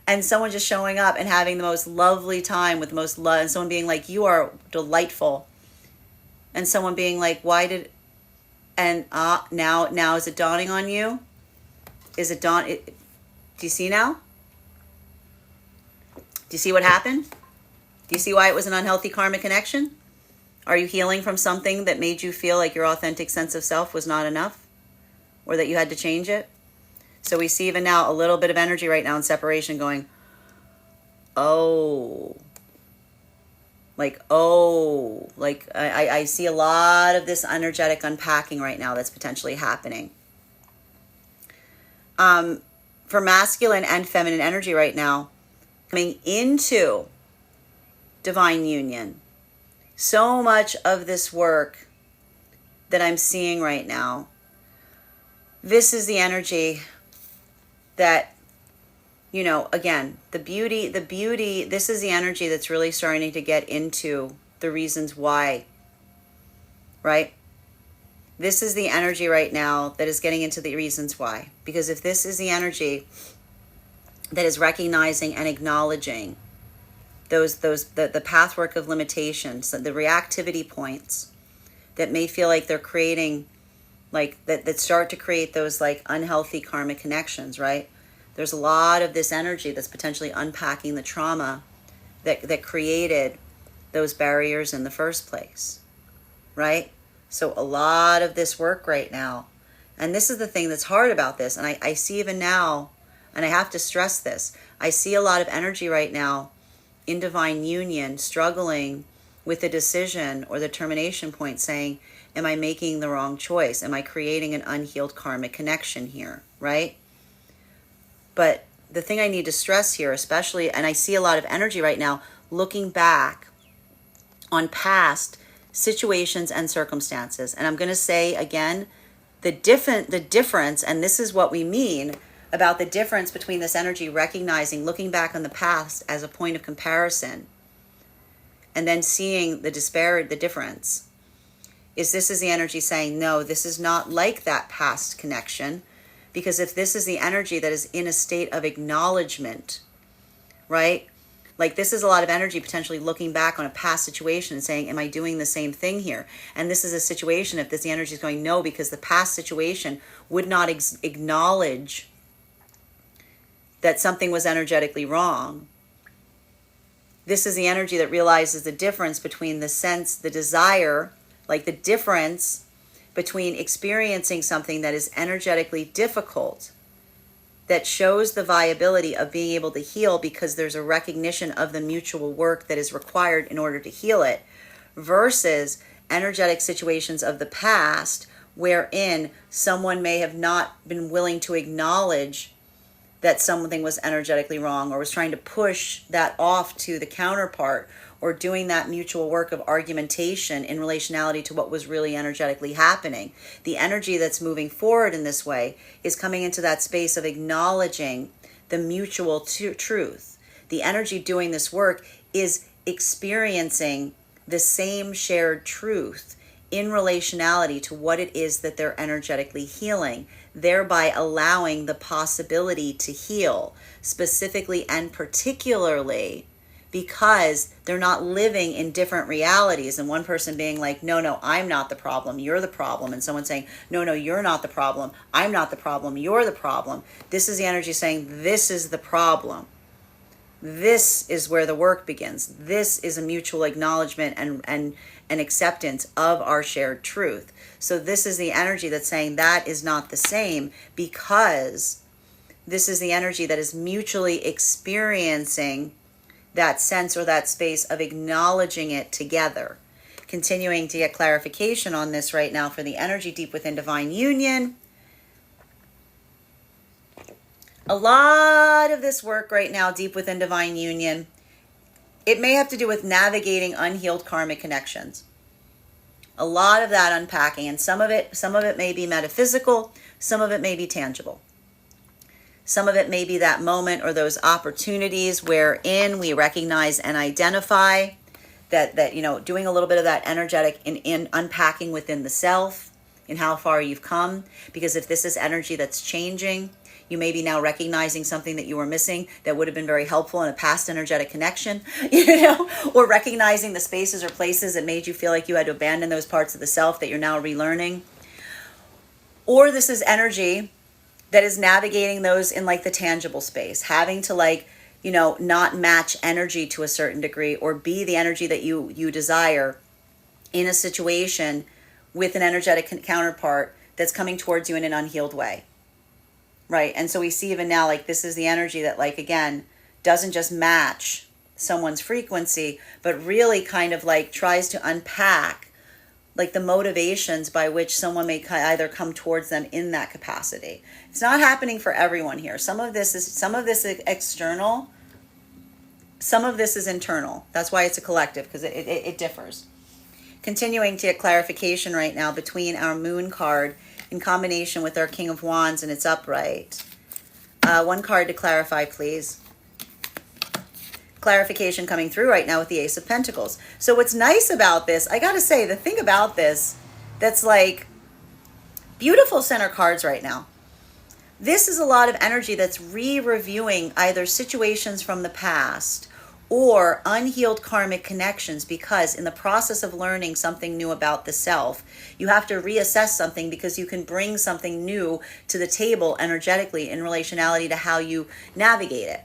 And someone just showing up and having the most lovely time with the most love. And someone being like, you are delightful. And someone being like, why did... And now is it dawning on you? Is it do you see now? Do you see what happened? Do you see why it was an unhealthy karmic connection? Are you healing from something that made you feel like your authentic sense of self was not enough? Or that you had to change it? So we see even now a little bit of energy right now in separation going, oh. Like, oh. Like, I see a lot of this energetic unpacking right now that's potentially happening. For masculine and feminine energy right now, coming into divine union. So much of this work that I'm seeing right now, this is the energy that, you know, again, the beauty, this is the energy that's really starting to get into the reasons why, right? This is the energy right now that is getting into the reasons why. Because if this is the energy that is recognizing and acknowledging the pathwork of limitations, the reactivity points that may feel like they're creating, like that start to create those like unhealthy karmic connections, right? There's a lot of this energy that's potentially unpacking the trauma that created those barriers in the first place, right? So a lot of this work right now, and this is the thing that's hard about this, and I see even now, and I have to stress this, I see a lot of energy right now in divine union struggling with the decision or the termination point, saying, am I making the wrong choice? Am I creating an unhealed karmic connection here, right? But the thing I need to stress here, especially, and I see a lot of energy right now, looking back on past situations and circumstances. And I'm going to say again, the difference, and this is what we mean about the difference between this energy, recognizing, looking back on the past as a point of comparison, and then seeing the difference, is this is the energy saying, no, this is not like that past connection. Because if this is the energy that is in a state of acknowledgement, right? Like this is a lot of energy potentially looking back on a past situation and saying, am I doing the same thing here? And this is a situation, if the energy is going, no, because the past situation would not acknowledge that something was energetically wrong. This is the energy that realizes the difference between the sense, the desire, like the difference between experiencing something that is energetically difficult, that shows the viability of being able to heal because there's a recognition of the mutual work that is required in order to heal it, versus energetic situations of the past wherein someone may have not been willing to acknowledge that something was energetically wrong, or was trying to push that off to the counterpart, or doing that mutual work of argumentation in relationality to what was really energetically happening. The energy that's moving forward in this way is coming into that space of acknowledging the mutual truth. The energy doing this work is experiencing the same shared truth in relationality to what it is that they're energetically healing, thereby allowing the possibility to heal, specifically and particularly because they're not living in different realities, and one person being like, no, I'm not the problem, you're the problem, and someone saying, no, you're not the problem, I'm not the problem, you're the problem. This is the energy saying, this is the problem. This is where the work begins. This is a mutual acknowledgement and acceptance of our shared truth. So this is the energy that's saying that is not the same, because this is the energy that is mutually experiencing that sense or that space of acknowledging it together. Continuing to get clarification on this right now for the energy deep within divine union. A lot of this work right now, deep within divine union, it may have to do with navigating unhealed karmic connections. A lot of that unpacking, and some of it may be metaphysical, some of it may be tangible. Some of it may be that moment or those opportunities wherein we recognize and identify that doing a little bit of that energetic in unpacking within the self, in how far you've come. Because if this is energy that's changing, you may be now recognizing something that you were missing that would have been very helpful in a past energetic connection, or recognizing the spaces or places that made you feel like you had to abandon those parts of the self that you're now relearning. Or this is energy that is navigating those in like the tangible space, having to not match energy to a certain degree, or be the energy that you desire in a situation with an energetic counterpart that's coming towards you in an unhealed way. Right. And so we see even now, this is the energy that, again, doesn't just match someone's frequency, but really kind of tries to unpack the motivations by which someone may either come towards them in that capacity. It's not happening for everyone here. Some of this is external. Some of this is internal. That's why it's a collective, because it differs. Continuing to get clarification right now between our moon card in combination with our King of Wands and its upright. One card to clarify, please. Clarification coming through right now with the Ace of Pentacles. So what's nice about this, I gotta say, the thing about this that's beautiful center cards right now, this is a lot of energy that's re-reviewing either situations from the past or unhealed karmic connections, because in the process of learning something new about the self, you have to reassess something, because you can bring something new to the table energetically in relationality to how you navigate it.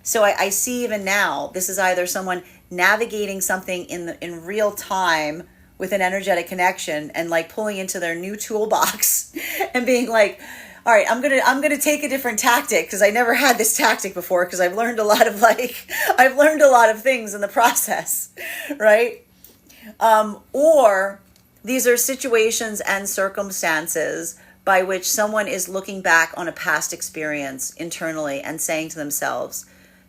So I see even now, this is either someone navigating something in real time with an energetic connection and pulling into their new toolbox and being all right, I'm gonna take a different tactic, because I never had this tactic before, because I've learned a lot of I've learned a lot of things in the process, right? Or these are situations and circumstances by which someone is looking back on a past experience internally and saying to themselves,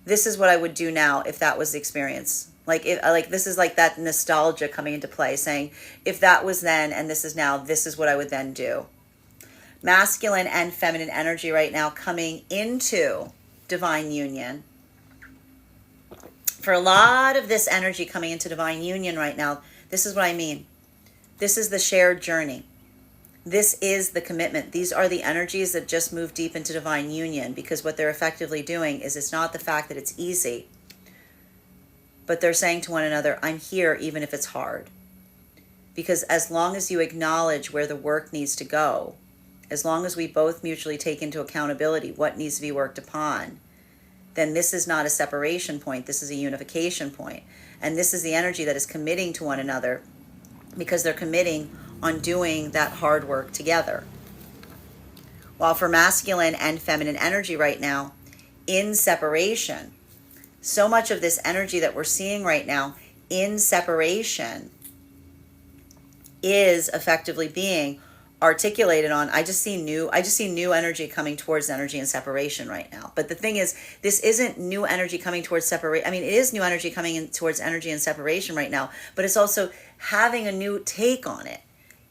this is what I would do now if that was the experience. This is that nostalgia coming into play, saying, if that was then and this is now, this is what I would then do. Masculine and feminine energy right now coming into divine union. For a lot of this energy coming into divine union right now, this is what I mean. This is the shared journey. This is the commitment. These are the energies that just move deep into divine union, because what they're effectively doing is, it's not the fact that it's easy, but they're saying to one another, I'm here even if it's hard. Because as long as you acknowledge where the work needs to go, as long as we both mutually take into accountability what needs to be worked upon, then this is not a separation point. This is a unification point. And this is the energy that is committing to one another, because they're committing on doing that hard work together. While for masculine and feminine energy right now, in separation, so much of this energy that we're seeing right now in separation is effectively being articulated on. I just see new energy coming towards energy and separation right now. But the thing is, this isn't new energy coming towards separation. I mean, it is new energy coming in towards energy and separation right now, but it's also having a new take on it,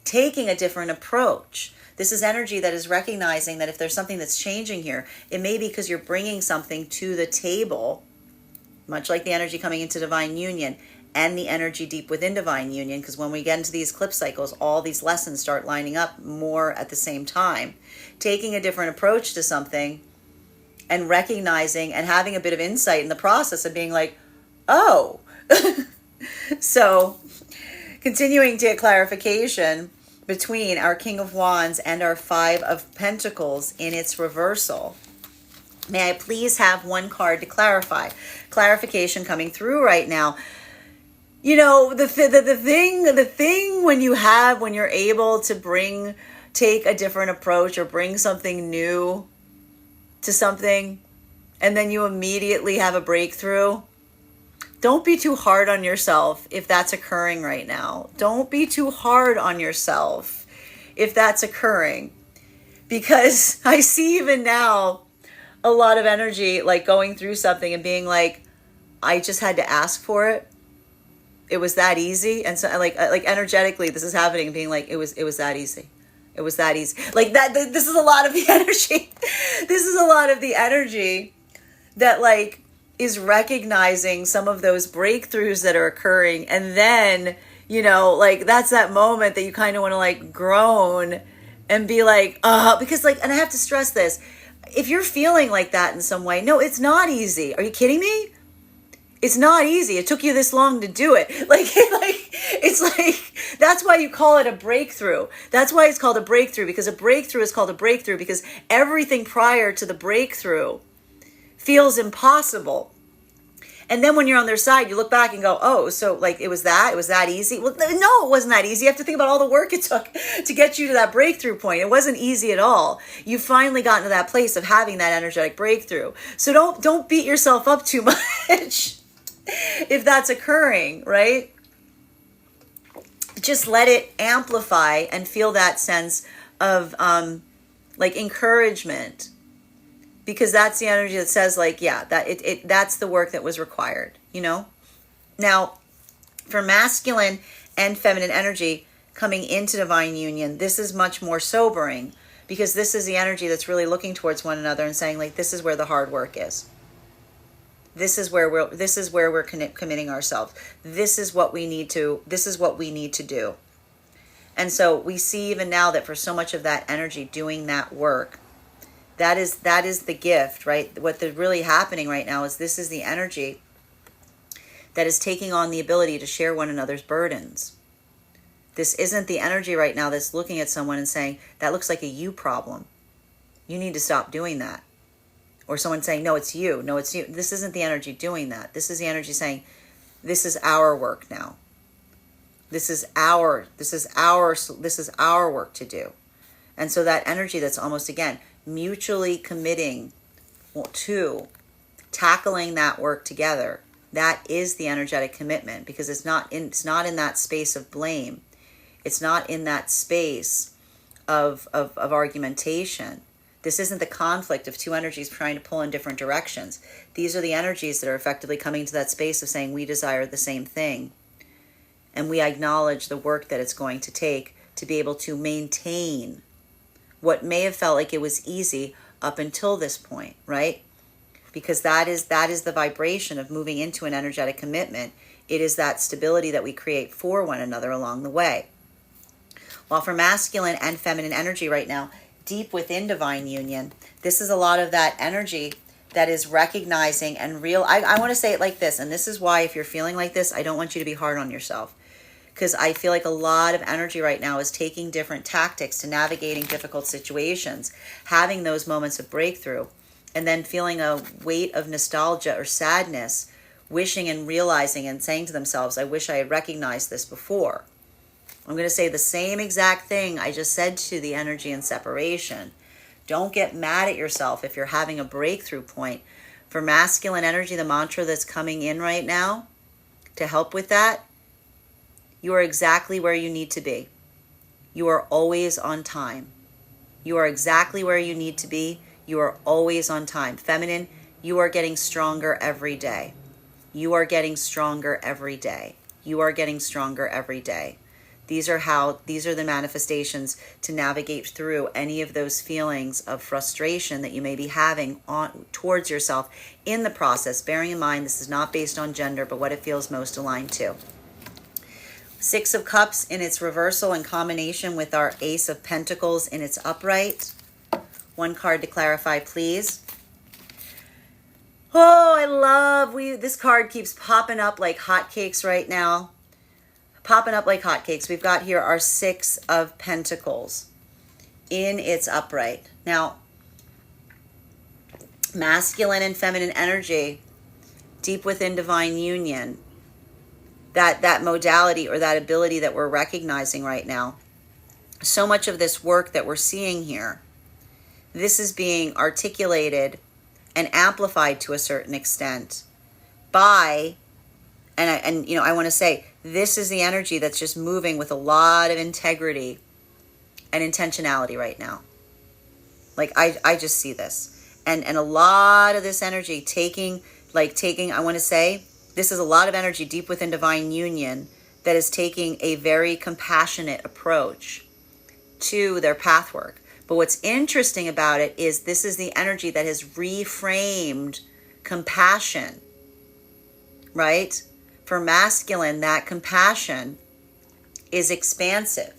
taking a different approach. This is energy that is recognizing that if there's something that's changing here, it may be because you're bringing something to the table, much like the energy coming into divine union, and the energy deep within divine union, because when we get into these eclipse cycles, all these lessons start lining up more at the same time. Taking a different approach to something and recognizing and having a bit of insight in the process of being like, oh. So continuing to get clarification between our King of Wands and our Five of Pentacles in its reversal. May I please have one card to clarify? Clarification coming through right now. You know, the thing when you're able to take a different approach or bring something new to something, and then you immediately have a breakthrough. Don't be too hard on yourself if that's occurring right now. Don't be too hard on yourself if that's occurring. Because I see even now a lot of energy like going through something and being like, I just had to ask for it. It was that easy. And so like energetically this is happening, being like, it was that easy. It was that easy. Like that, this is a lot of the energy. This is a lot of the energy that like is recognizing some of those breakthroughs that are occurring. And then, you know, like that's that moment that you kind of want to like groan and be like, because like, and I have to stress this, if you're feeling like that in some way, no, it's not easy. Are you kidding me? It's not easy. It took you this long to do it. It's like, that's why you call it a breakthrough. That's why it's called a breakthrough, because a breakthrough is called a breakthrough because everything prior to the breakthrough feels impossible. And then when you're on their side, you look back and go, oh, so like it was that easy? Well, no, it wasn't that easy. You have to think about all the work it took to get you to that breakthrough point. It wasn't easy at all. You finally gotten to that place of having that energetic breakthrough. So don't beat yourself up too much if that's occurring, right? Just let it amplify and feel that sense of like encouragement. Because that's the energy that says like, yeah, that's the work that was required, you know? Now, for masculine and feminine energy coming into divine union, this is much more sobering because this is the energy that's really looking towards one another and saying like, this is where the hard work is. This is where we're committing ourselves. This is what we need to do. And so we see even now that for so much of that energy doing that work, that is the gift, right? What is really happening right now is this is the energy that is taking on the ability to share one another's burdens. This isn't the energy right now that's looking at someone and saying, that looks like a you problem. You need to stop doing that. Or someone saying, no, it's you. No, it's you. This isn't the energy doing that. This is the energy saying, this is our work now. This is our work to do. And so that energy that's almost, again, mutually committing to tackling that work together, that is the energetic commitment, because it's not in that space of blame. It's not in that space of argumentation. This isn't the conflict of two energies trying to pull in different directions. These are the energies that are effectively coming to that space of saying we desire the same thing. And we acknowledge the work that it's going to take to be able to maintain what may have felt like it was easy up until this point, right? Because that is the vibration of moving into an energetic commitment. It is that stability that we create for one another along the way. While for masculine and feminine energy right now, deep within divine union, this is a lot of that energy that is recognizing and real. I want to say it like this, and this is why if you're feeling like this, I don't want you to be hard on yourself. Because I feel like a lot of energy right now is taking different tactics to navigating difficult situations, having those moments of breakthrough, and then feeling a weight of nostalgia or sadness, wishing and realizing and saying to themselves, I wish I had recognized this before. I'm going to say the same exact thing I just said to the energy in separation. Don't get mad at yourself if you're having a breakthrough point. For masculine energy, the mantra that's coming in right now to help with that, you are exactly where you need to be. You are always on time. You are exactly where you need to be. You are always on time. Feminine, you are getting stronger every day. You are getting stronger every day. You are getting stronger every day. these are the manifestations to navigate through any of those feelings of frustration that you may be having towards yourself in the process, bearing in mind this is not based on gender, but what it feels most aligned to. Six of Cups in its reversal in combination with our Ace of Pentacles in its upright. One card to clarify, please. Oh, I love, this card keeps popping up like hotcakes right now. Popping up like hotcakes. We've got here our Six of Pentacles in its upright. Now, masculine and feminine energy, deep within divine union, that modality or that ability that we're recognizing right now. So much of this work that we're seeing here, this is being articulated and amplified to a certain extent by, I want to say, this is the energy that's just moving with a lot of integrity and intentionality right now. Like, I just see this. And a lot of this energy taking, I want to say, this is a lot of energy deep within divine union that is taking a very compassionate approach to their path work. But what's interesting about it is this is the energy that has reframed compassion, right? For masculine, that compassion is expansive.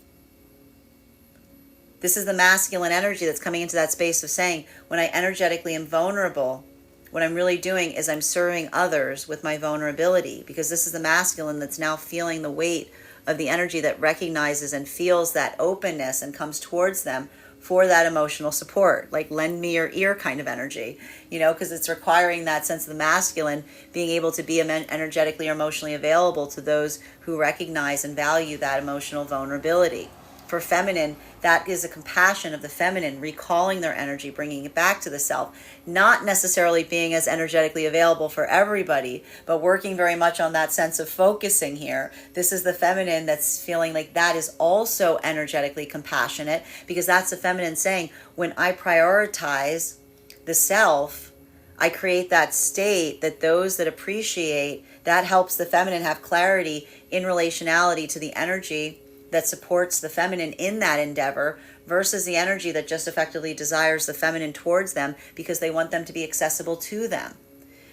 This is the masculine energy that's coming into that space of saying, when I energetically am vulnerable, what I'm really doing is I'm serving others with my vulnerability, because this is the masculine that's now feeling the weight of the energy that recognizes and feels that openness and comes towards them for that emotional support, like lend me your ear kind of energy, because it's requiring that sense of the masculine being able to be energetically or emotionally available to those who recognize and value that emotional vulnerability. For feminine, that is a compassion of the feminine, recalling their energy, bringing it back to the self, not necessarily being as energetically available for everybody, but working very much on that sense of focusing here. This is the feminine that's feeling like that is also energetically compassionate, because that's the feminine saying, when I prioritize the self, I create that state that those that appreciate, that helps the feminine have clarity in relationality to the energy that supports the feminine in that endeavor, versus the energy that just effectively desires the feminine towards them because they want them to be accessible to them.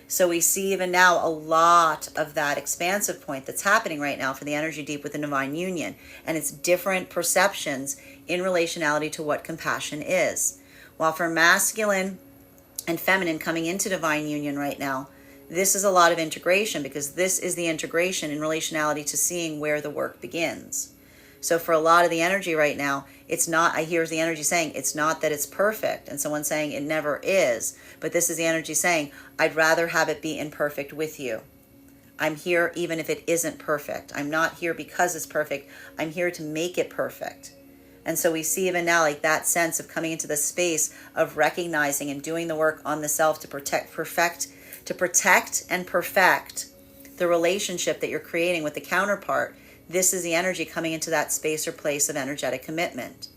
So we see even now a lot of that expansive point that's happening right now for the energy deep within divine union, and it's different perceptions in relationality to what compassion is. While for masculine and feminine coming into divine union right now, this is a lot of integration, because this is the integration in relationality to seeing where the work begins. So for a lot of the energy right now, it's not, I hear the energy saying, it's not that it's perfect, and someone saying it never is, but this is the energy saying, I'd rather have it be imperfect with you. I'm here even if it isn't perfect. I'm not here because it's perfect. I'm here to make it perfect. And so we see even now like that sense of coming into the space of recognizing and doing the work on the self to protect and perfect the relationship that you're creating with the counterpart. This is the energy coming into that space or place of energetic commitment.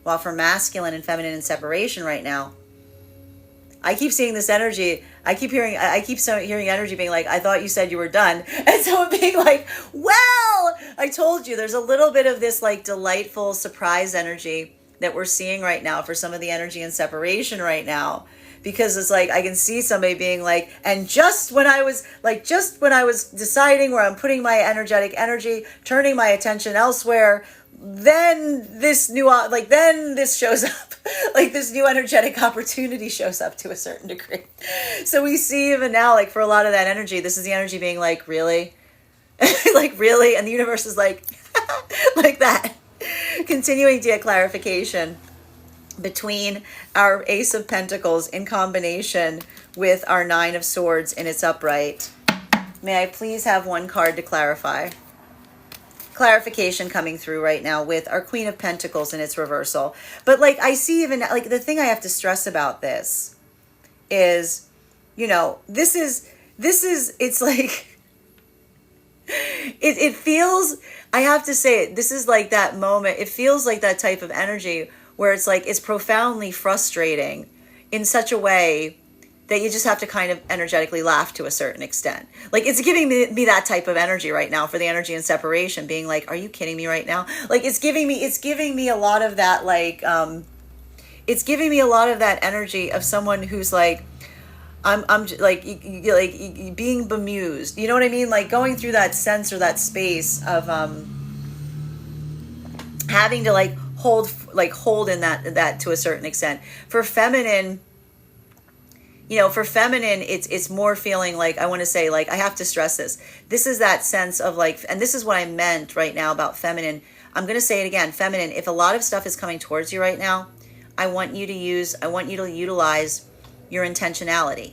While for masculine and feminine in separation right now, I keep seeing this energy. I keep hearing energy being like, I thought you said you were done. And so being like, well, I told you. There's a little bit of this like delightful surprise energy that we're seeing right now for some of the energy in separation right now. Because it's like, I can see somebody being like, and just when I was deciding where I'm putting my energetic energy, turning my attention elsewhere, then this shows up, like this new energetic opportunity shows up to a certain degree. So we see even now, like for a lot of that energy, this is the energy being like, really? Like, really? And the universe is like, like that. Continuing to get clarification between our Ace of Pentacles in combination with our Nine of Swords in its upright. May I please have one card to clarify? Clarification coming through right now with our Queen of Pentacles in its reversal. But like I see even like the thing I have to stress about this is, this is it's like it feels, I have to say it, this is like that moment. It feels like that type of energy where it's like, it's profoundly frustrating in such a way that you just have to kind of energetically laugh to a certain extent. Like, it's giving me that type of energy right now for the energy and separation, being like, are you kidding me right now? Like, it's giving me a lot of that, like, it's giving me a lot of that energy of someone who's like, I'm like being bemused. You know what I mean? Like, going through that sense or that space of having to hold in that to a certain extent. For feminine, it's more feeling like, I want to say, like, I have to stress this. This is that sense of like, and this is what I meant right now about feminine. I'm going to say it again, feminine. If a lot of stuff is coming towards you right now, I want you to utilize your intentionality.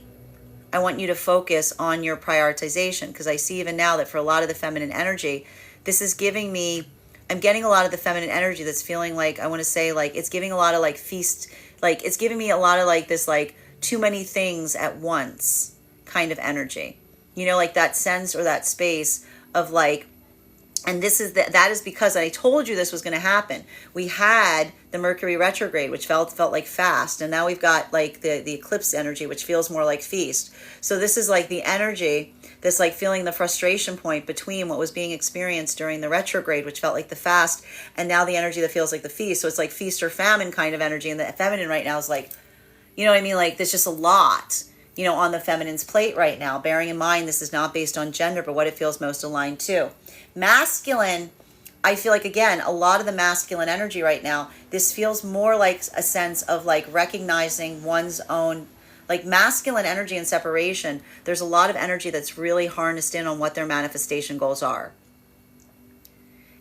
I want you to focus on your prioritization, because I see even now that for a lot of the feminine energy, this is giving me, I'm getting a lot of the feminine energy that's feeling like, I want to say, like, it's giving a lot of like feast, like it's giving me a lot of like this, like, too many things at once kind of energy, like that sense or that space of like, and that is because I told you this was going to happen. We had the Mercury retrograde, which felt like fast, and now we've got like the eclipse energy, which feels more like feast. So this is like the energy that's like feeling the frustration point between what was being experienced during the retrograde, which felt like the fast, and now the energy that feels like the feast. So it's like feast or famine kind of energy, and the feminine right now is like, you know what I mean? Like, there's just a lot, on the feminine's plate right now. Bearing in mind, this is not based on gender, but what it feels most aligned to. Masculine, I feel like, again, a lot of the masculine energy right now, this feels more like a sense of like recognizing one's own, like masculine energy and separation. There's a lot of energy that's really harnessed in on what their manifestation goals are.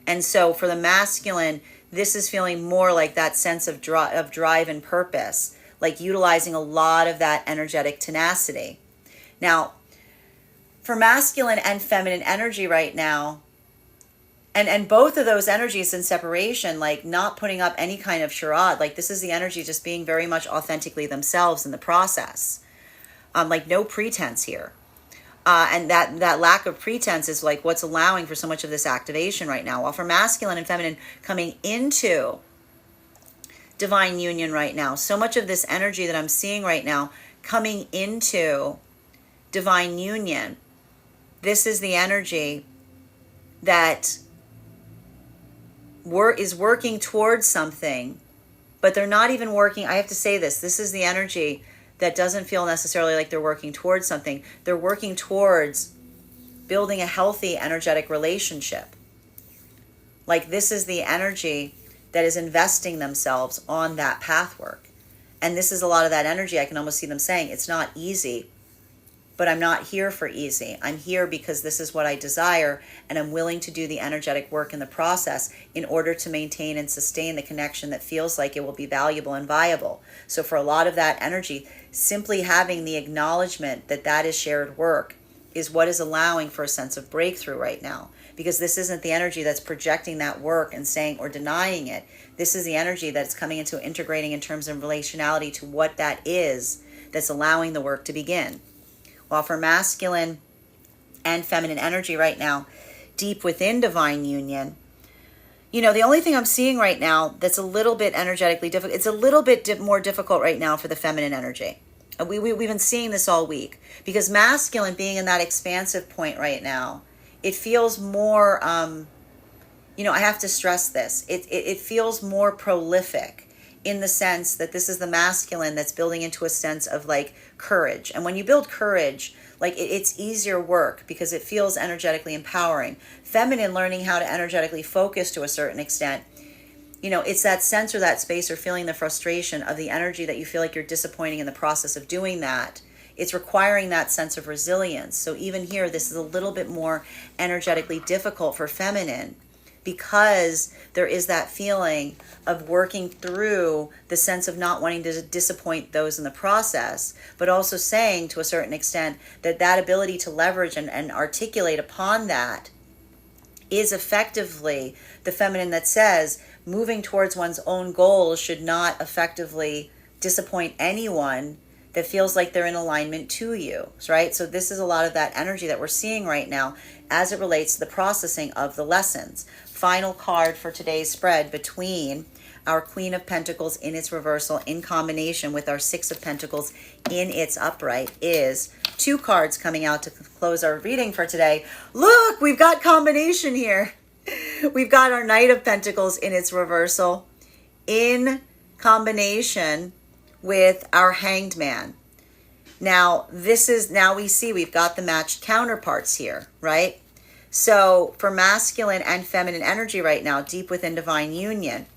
And so for the masculine, this is feeling more like that sense of drive and purpose, like utilizing a lot of that energetic tenacity. Now, for masculine and feminine energy right now, and both of those energies in separation, like not putting up any kind of charade, like this is the energy just being very much authentically themselves in the process. Like no pretense here. And that lack of pretense is like what's allowing for so much of this activation right now. While for masculine and feminine coming into divine union right now, so much of this energy that I'm seeing right now coming into divine union, this is the energy that is working towards something, but they're not even working. I have to say this is the energy that doesn't feel necessarily like they're working towards something. They're working towards building a healthy energetic relationship. Like, this is the energy that is investing themselves on that path work. And this is a lot of that energy. I can almost see them saying, it's not easy, but I'm not here for easy. I'm here because this is what I desire, and I'm willing to do the energetic work in the process in order to maintain and sustain the connection that feels like it will be valuable and viable. So for a lot of that energy, simply having the acknowledgement that that is shared work is what is allowing for a sense of breakthrough right now. Because this isn't the energy that's projecting that work and saying or denying it. This is the energy that's coming into integrating in terms of relationality to what that is that's allowing the work to begin. While for masculine and feminine energy right now, deep within divine union, the only thing I'm seeing right now that's a little bit energetically difficult, it's a little bit more difficult right now for the feminine energy. We've been seeing this all week, because masculine being in that expansive point right now, it feels more, I have to stress this, it feels more prolific, in the sense that this is the masculine that's building into a sense of like courage. And when you build courage, like it's easier work because it feels energetically empowering. Feminine, learning how to energetically focus to a certain extent, it's that sense or that space or feeling the frustration of the energy that you feel like you're disappointing in the process of doing that. It's requiring that sense of resilience. So even here, this is a little bit more energetically difficult for feminine, because there is that feeling of working through the sense of not wanting to disappoint those in the process, but also saying to a certain extent that ability to leverage and articulate upon that is effectively the feminine that says moving towards one's own goals should not effectively disappoint anyone that feels like they're in alignment to you, right? So this is a lot of that energy that we're seeing right now as it relates to the processing of the lessons. Final card for today's spread between our Queen of Pentacles in its reversal in combination with our Six of Pentacles in its upright is 2 cards coming out to close our reading for today. Look, we've got combination here. We've got our Knight of Pentacles in its reversal in combination with our Hanged Man. Now, now we see we've got the matched counterparts here, right? So for masculine and feminine energy right now, deep within divine union,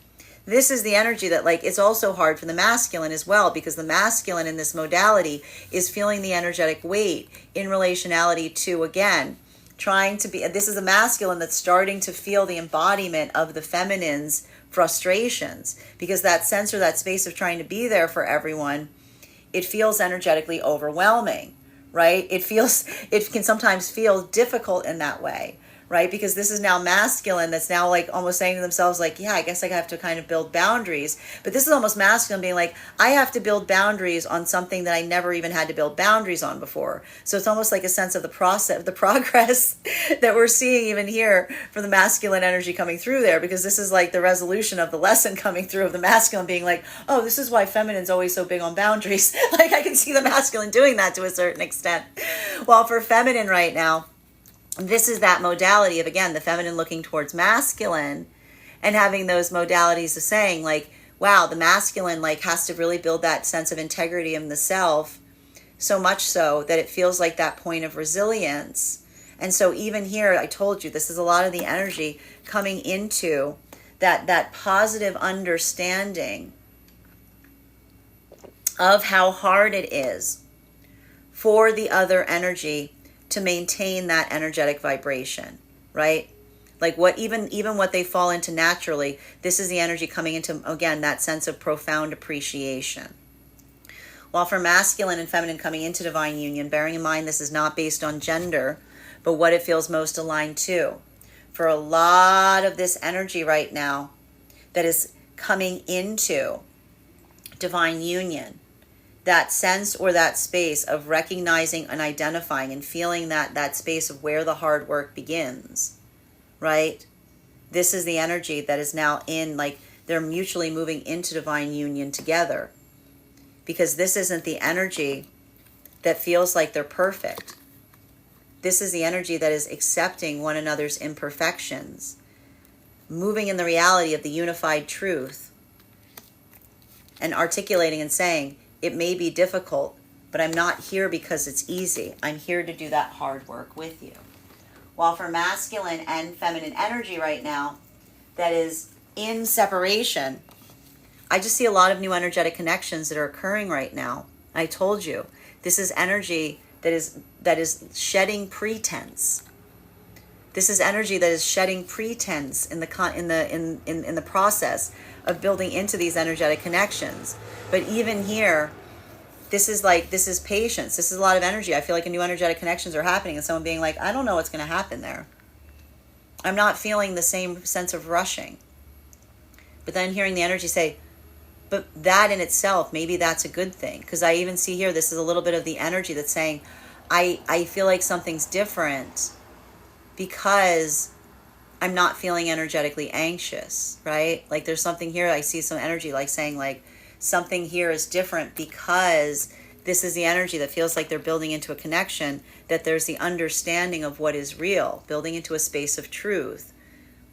this is the energy that, like, it's also hard for the masculine as well, because the masculine in this modality is feeling the energetic weight in relationality to, again, trying to be, this is a masculine that's starting to feel the embodiment of the feminine's frustrations, because that sense or that space of trying to be there for everyone, it feels energetically overwhelming, right? It can sometimes feel difficult in that way, right? Because this is now masculine that's now like almost saying to themselves like, yeah, I guess I have to kind of build boundaries. But this is almost masculine being like, I have to build boundaries on something that I never even had to build boundaries on before. So it's almost like a sense of the process, the progress that we're seeing even here from the masculine energy coming through there, because this is like the resolution of the lesson coming through of the masculine being like, oh, this is why feminine's always so big on boundaries. Like I can see the masculine doing that to a certain extent. While for feminine right now, this is that modality of, again, the feminine looking towards masculine and having those modalities of saying like, wow, the masculine like has to really build that sense of integrity in the self, so much so that it feels like that point of resilience. And so even here, I told you, this is a lot of the energy coming into that positive understanding of how hard it is for the other energy to maintain that energetic vibration, right? Like what even what they fall into naturally, this is the energy coming into, again, that sense of profound appreciation. While for masculine and feminine coming into divine union, bearing in mind this is not based on gender, but what it feels most aligned to. For a lot of this energy right now that is coming into divine union, that sense or that space of recognizing and identifying and feeling that space of where the hard work begins, right? This is the energy that is now in, like, they're mutually moving into divine union together, because this isn't the energy that feels like they're perfect. This is the energy that is accepting one another's imperfections, moving in the reality of the unified truth, and articulating and saying, it may be difficult, but I'm not here because it's easy. I'm here to do that hard work with you. While for masculine and feminine energy right now that is in separation, I just see a lot of new energetic connections that are occurring right now. I told you, this is energy that is shedding pretense. This is energy that is shedding pretense in the process of building into these energetic connections. But even here, this is patience. This is a lot of energy. I feel like a new energetic connections are happening, and someone being like, I don't know what's going to happen there. I'm not feeling the same sense of rushing. But then hearing the energy say, but that in itself, maybe that's a good thing. Because I even see here, this is a little bit of the energy that's saying, I feel like something's different because I'm not feeling energetically anxious, right? Like there's something here, I see some energy like saying like, something here is different because this is the energy that feels like they're building into a connection, that there's the understanding of what is real, building into a space of truth,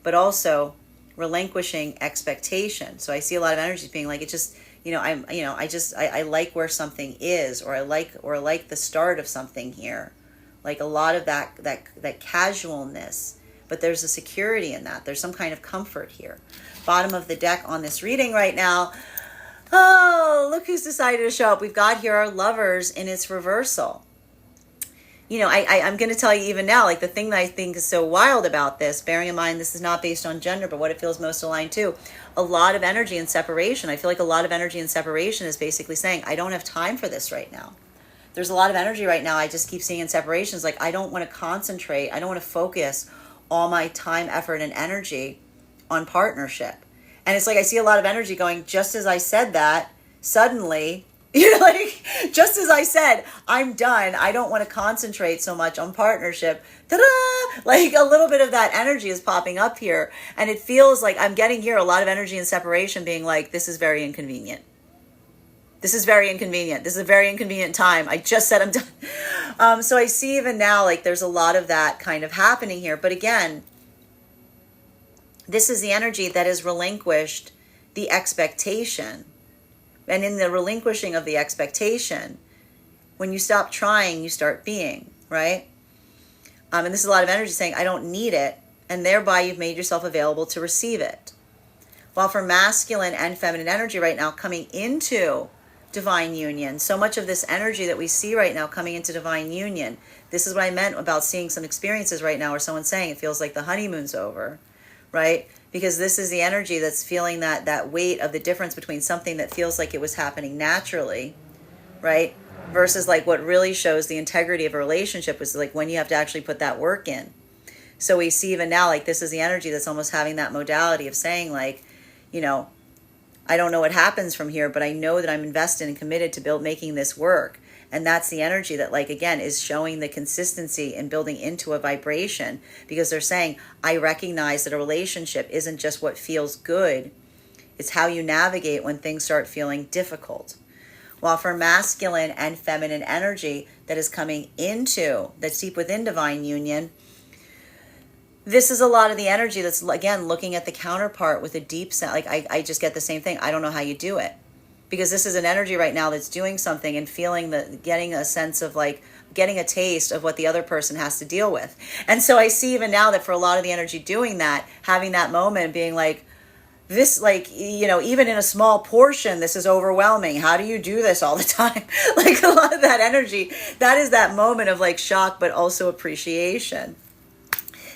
but also relinquishing expectation. So I see a lot of energies being like, it just, I like where something is, or I like the start of something here. Like a lot of that casualness, but there's a security in that. There's some kind of comfort here. Bottom of the deck on this reading right now. Oh, look who's decided to show up. We've got here our Lovers in its reversal. I'm going to tell you even now, like the thing that I think is so wild about this, bearing in mind this is not based on gender, but what it feels most aligned to, a lot of energy in separation. I feel like a lot of energy in separation is basically saying, I don't have time for this right now. There's a lot of energy right now I just keep seeing in separations. Like, I don't want to concentrate. I don't want to focus all my time, effort, and energy on partnership. And it's like I see a lot of energy going, just as I said that, suddenly You're like, just as I said, I'm done. I don't want to concentrate so much on partnership. Ta-da! Like a little bit of that energy is popping up here. And it feels like I'm getting here a lot of energy and separation being like, this is very inconvenient. This is very inconvenient. This is a very inconvenient time. I just said I'm done. So I see even now, like there's a lot of that kind of happening here. But again, this is the energy that has relinquished the expectation. And in the relinquishing of the expectation, when you stop trying, you start being, right? And this is a lot of energy saying, I don't need it. And thereby you've made yourself available to receive it. While for masculine and feminine energy right now coming into divine union, so much of this energy that we see right now coming into divine union, this is what I meant about seeing some experiences right now where someone's saying it feels like the honeymoon's over, right? Because this is the energy that's feeling that weight of the difference between something that feels like it was happening naturally, right? Versus like what really shows the integrity of a relationship is like when you have to actually put that work in. So we see even now, like this is the energy that's almost having that modality of saying like, you know, I don't know what happens from here, but I know that I'm invested and committed to making this work. And that's the energy that, like, again, is showing the consistency and building into a vibration, because they're saying, I recognize that a relationship isn't just what feels good. It's how you navigate when things start feeling difficult. While for masculine and feminine energy that is coming into, that's deep within divine union, this is a lot of the energy that's, again, looking at the counterpart with a deep sense. Like, I just get the same thing. I don't know how you do it. Because this is an energy right now that's doing something and feeling getting a sense of like, getting a taste of what the other person has to deal with. And so I see even now that for a lot of the energy doing that, having that moment being like, this, like, you know, even in a small portion, this is overwhelming. How do you do this all the time? Like a lot of that energy, that is that moment of like shock, but also appreciation.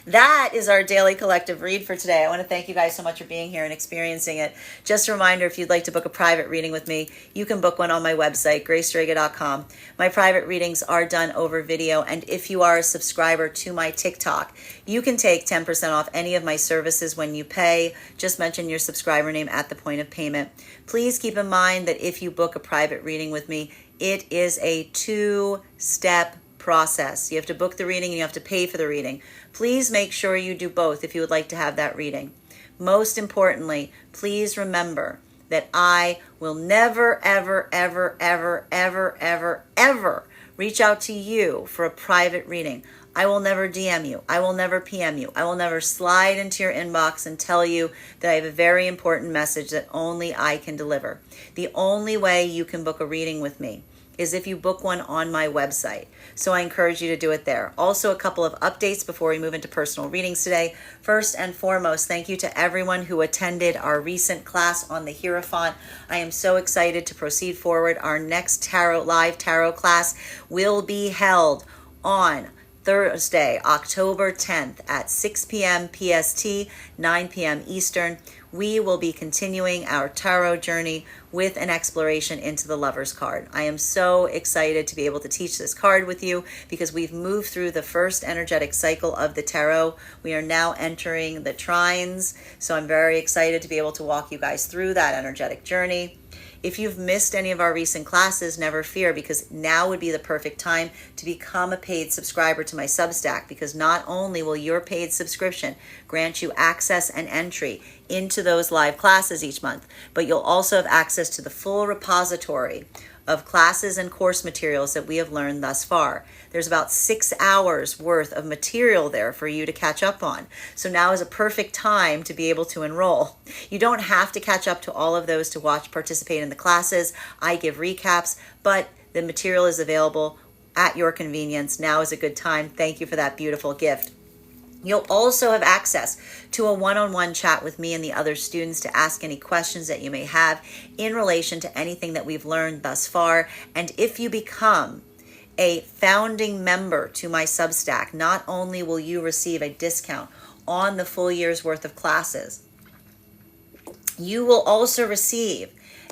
That is our daily collective read for today. I want to thank you guys so much for being here and experiencing it. Just a reminder, if you'd like to book a private reading with me, you can book one on my website, gracestrega.com. My private readings are done over video, and if you are a subscriber to my TikTok, you can take 10% off any of my services when you pay. Just mention your subscriber name at the point of payment. Please keep in mind that if you book a private reading with me, it is a 2-step process. You have to book the reading and you have to pay for the reading. Please make sure you do both if you would like to have that reading. Most importantly, please remember that I will never, ever, ever, ever, ever, ever, ever reach out to you for a private reading. I will never DM you. I will never PM you. I will never slide into your inbox and tell you that I have a very important message that only I can deliver. The only way you can book a reading with me is if you book one on my website. So I encourage you to do it there. Also, a couple of updates before we move into personal readings today. First and foremost, thank you to everyone who attended our recent class on the Hierophant. I am so excited to proceed forward. Our next live tarot class will be held on Thursday, October 10th at 6 p.m. PST, 9 p.m. Eastern. We will be continuing our tarot journey with an exploration into the Lover's card. I am so excited to be able to teach this card with you because we've moved through the first energetic cycle of the tarot. We are now entering the trines, so I'm very excited to be able to walk you guys through that energetic journey. If you've missed any of our recent classes, never fear, because now would be the perfect time to become a paid subscriber to my Substack, because not only will your paid subscription grant you access and entry into those live classes each month, but you'll also have access to the full repository of classes and course materials that we have learned thus far. There's about 6 hours worth of material there for you to catch up on. So now is a perfect time to be able to enroll. You don't have to catch up to all of those to participate in the classes. I give recaps, but the material is available at your convenience. Now is a good time. Thank you for that beautiful gift. You'll also have access to a one-on-one chat with me and the other students to ask any questions that you may have in relation to anything that we've learned thus far. And if you become a founding member to my Substack, not only will you receive a discount on the full year's worth of classes, you will also receive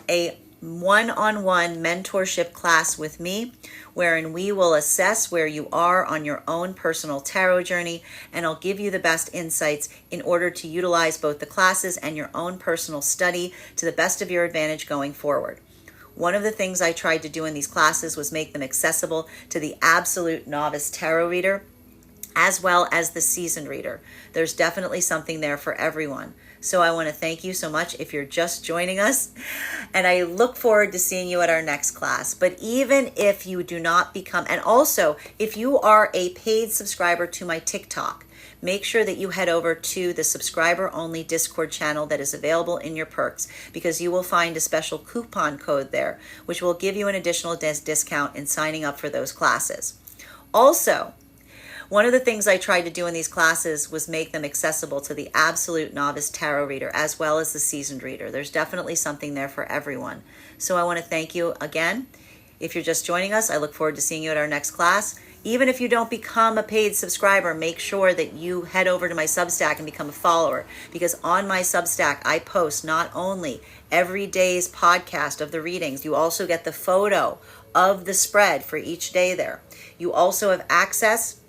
a one-on-one mentorship class with me, wherein we will assess where you are on your own personal tarot journey, and I'll give you the best insights in order to utilize both the classes and your own personal study to the best of your advantage going forward. One of the things I tried to do in these classes was make them accessible to the absolute novice tarot reader, as well as the seasoned reader. There's definitely something there for everyone. So I want to thank you so much if you're just joining us, and I look forward to seeing you at our next class. But even if you do not become, and also if you are a paid subscriber to my TikTok, make sure that you head over to the subscriber only Discord channel that is available in your perks, because you will find a special coupon code there, which will give you an additional discount in signing up for those classes. Also, one of the things I tried to do in these classes was make them accessible to the absolute novice tarot reader as well as the seasoned reader. There's definitely something there for everyone. So I want to thank you again. If you're just joining us, I look forward to seeing you at our next class. Even if you don't become a paid subscriber, make sure that you head over to my Substack and become a follower, because on my Substack, I post not only every day's podcast of the readings, you also get the photo of the spread for each day there. You also have access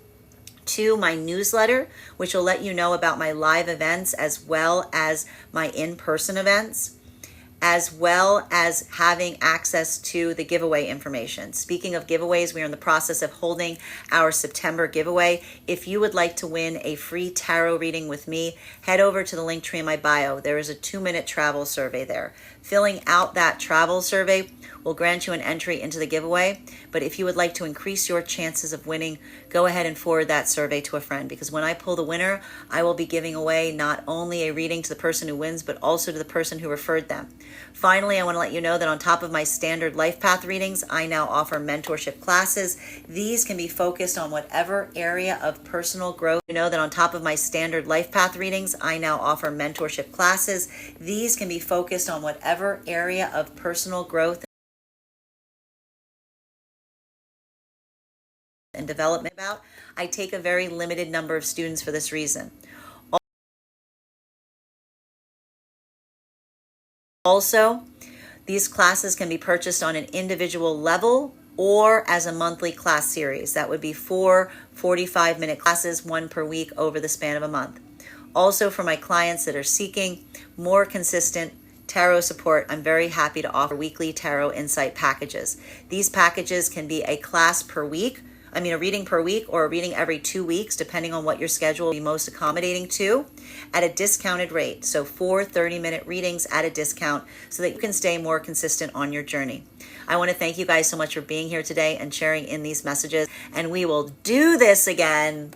to my newsletter, which will let you know about my live events as well as my in-person events, as well as having access to the giveaway information. Speaking of giveaways, we are in the process of holding our September giveaway. If you would like to win a free tarot reading with me, head over to the link tree in my bio. There is a 2-minute travel survey there. Filling out that travel survey will grant you an entry into the giveaway. But if you would like to increase your chances of winning, go ahead and forward that survey to a friend, because when I pull the winner, I will be giving away not only a reading to the person who wins, but also to the person who referred them. Finally, I want to let you know that on top of my standard life path readings, I now offer mentorship classes. These can be focused on whatever area of personal growth. You know that on top of my standard life path readings, I now offer mentorship classes. These can be focused on whatever area of personal growth and development about. I take a very limited number of students for this reason. Also, these classes can be purchased on an individual level or as a monthly class series. That would be 4 45-minute classes, 1 per week over the span of a month. Also, for my clients that are seeking more consistent tarot support, I'm very happy to offer weekly tarot insight packages. These packages can be a class per week, a reading per week, or a reading every 2 weeks, depending on what your schedule will be most accommodating to, at a discounted rate. So 4 30-minute readings at a discount so that you can stay more consistent on your journey. I want to thank you guys so much for being here today and sharing in these messages, and we will do this again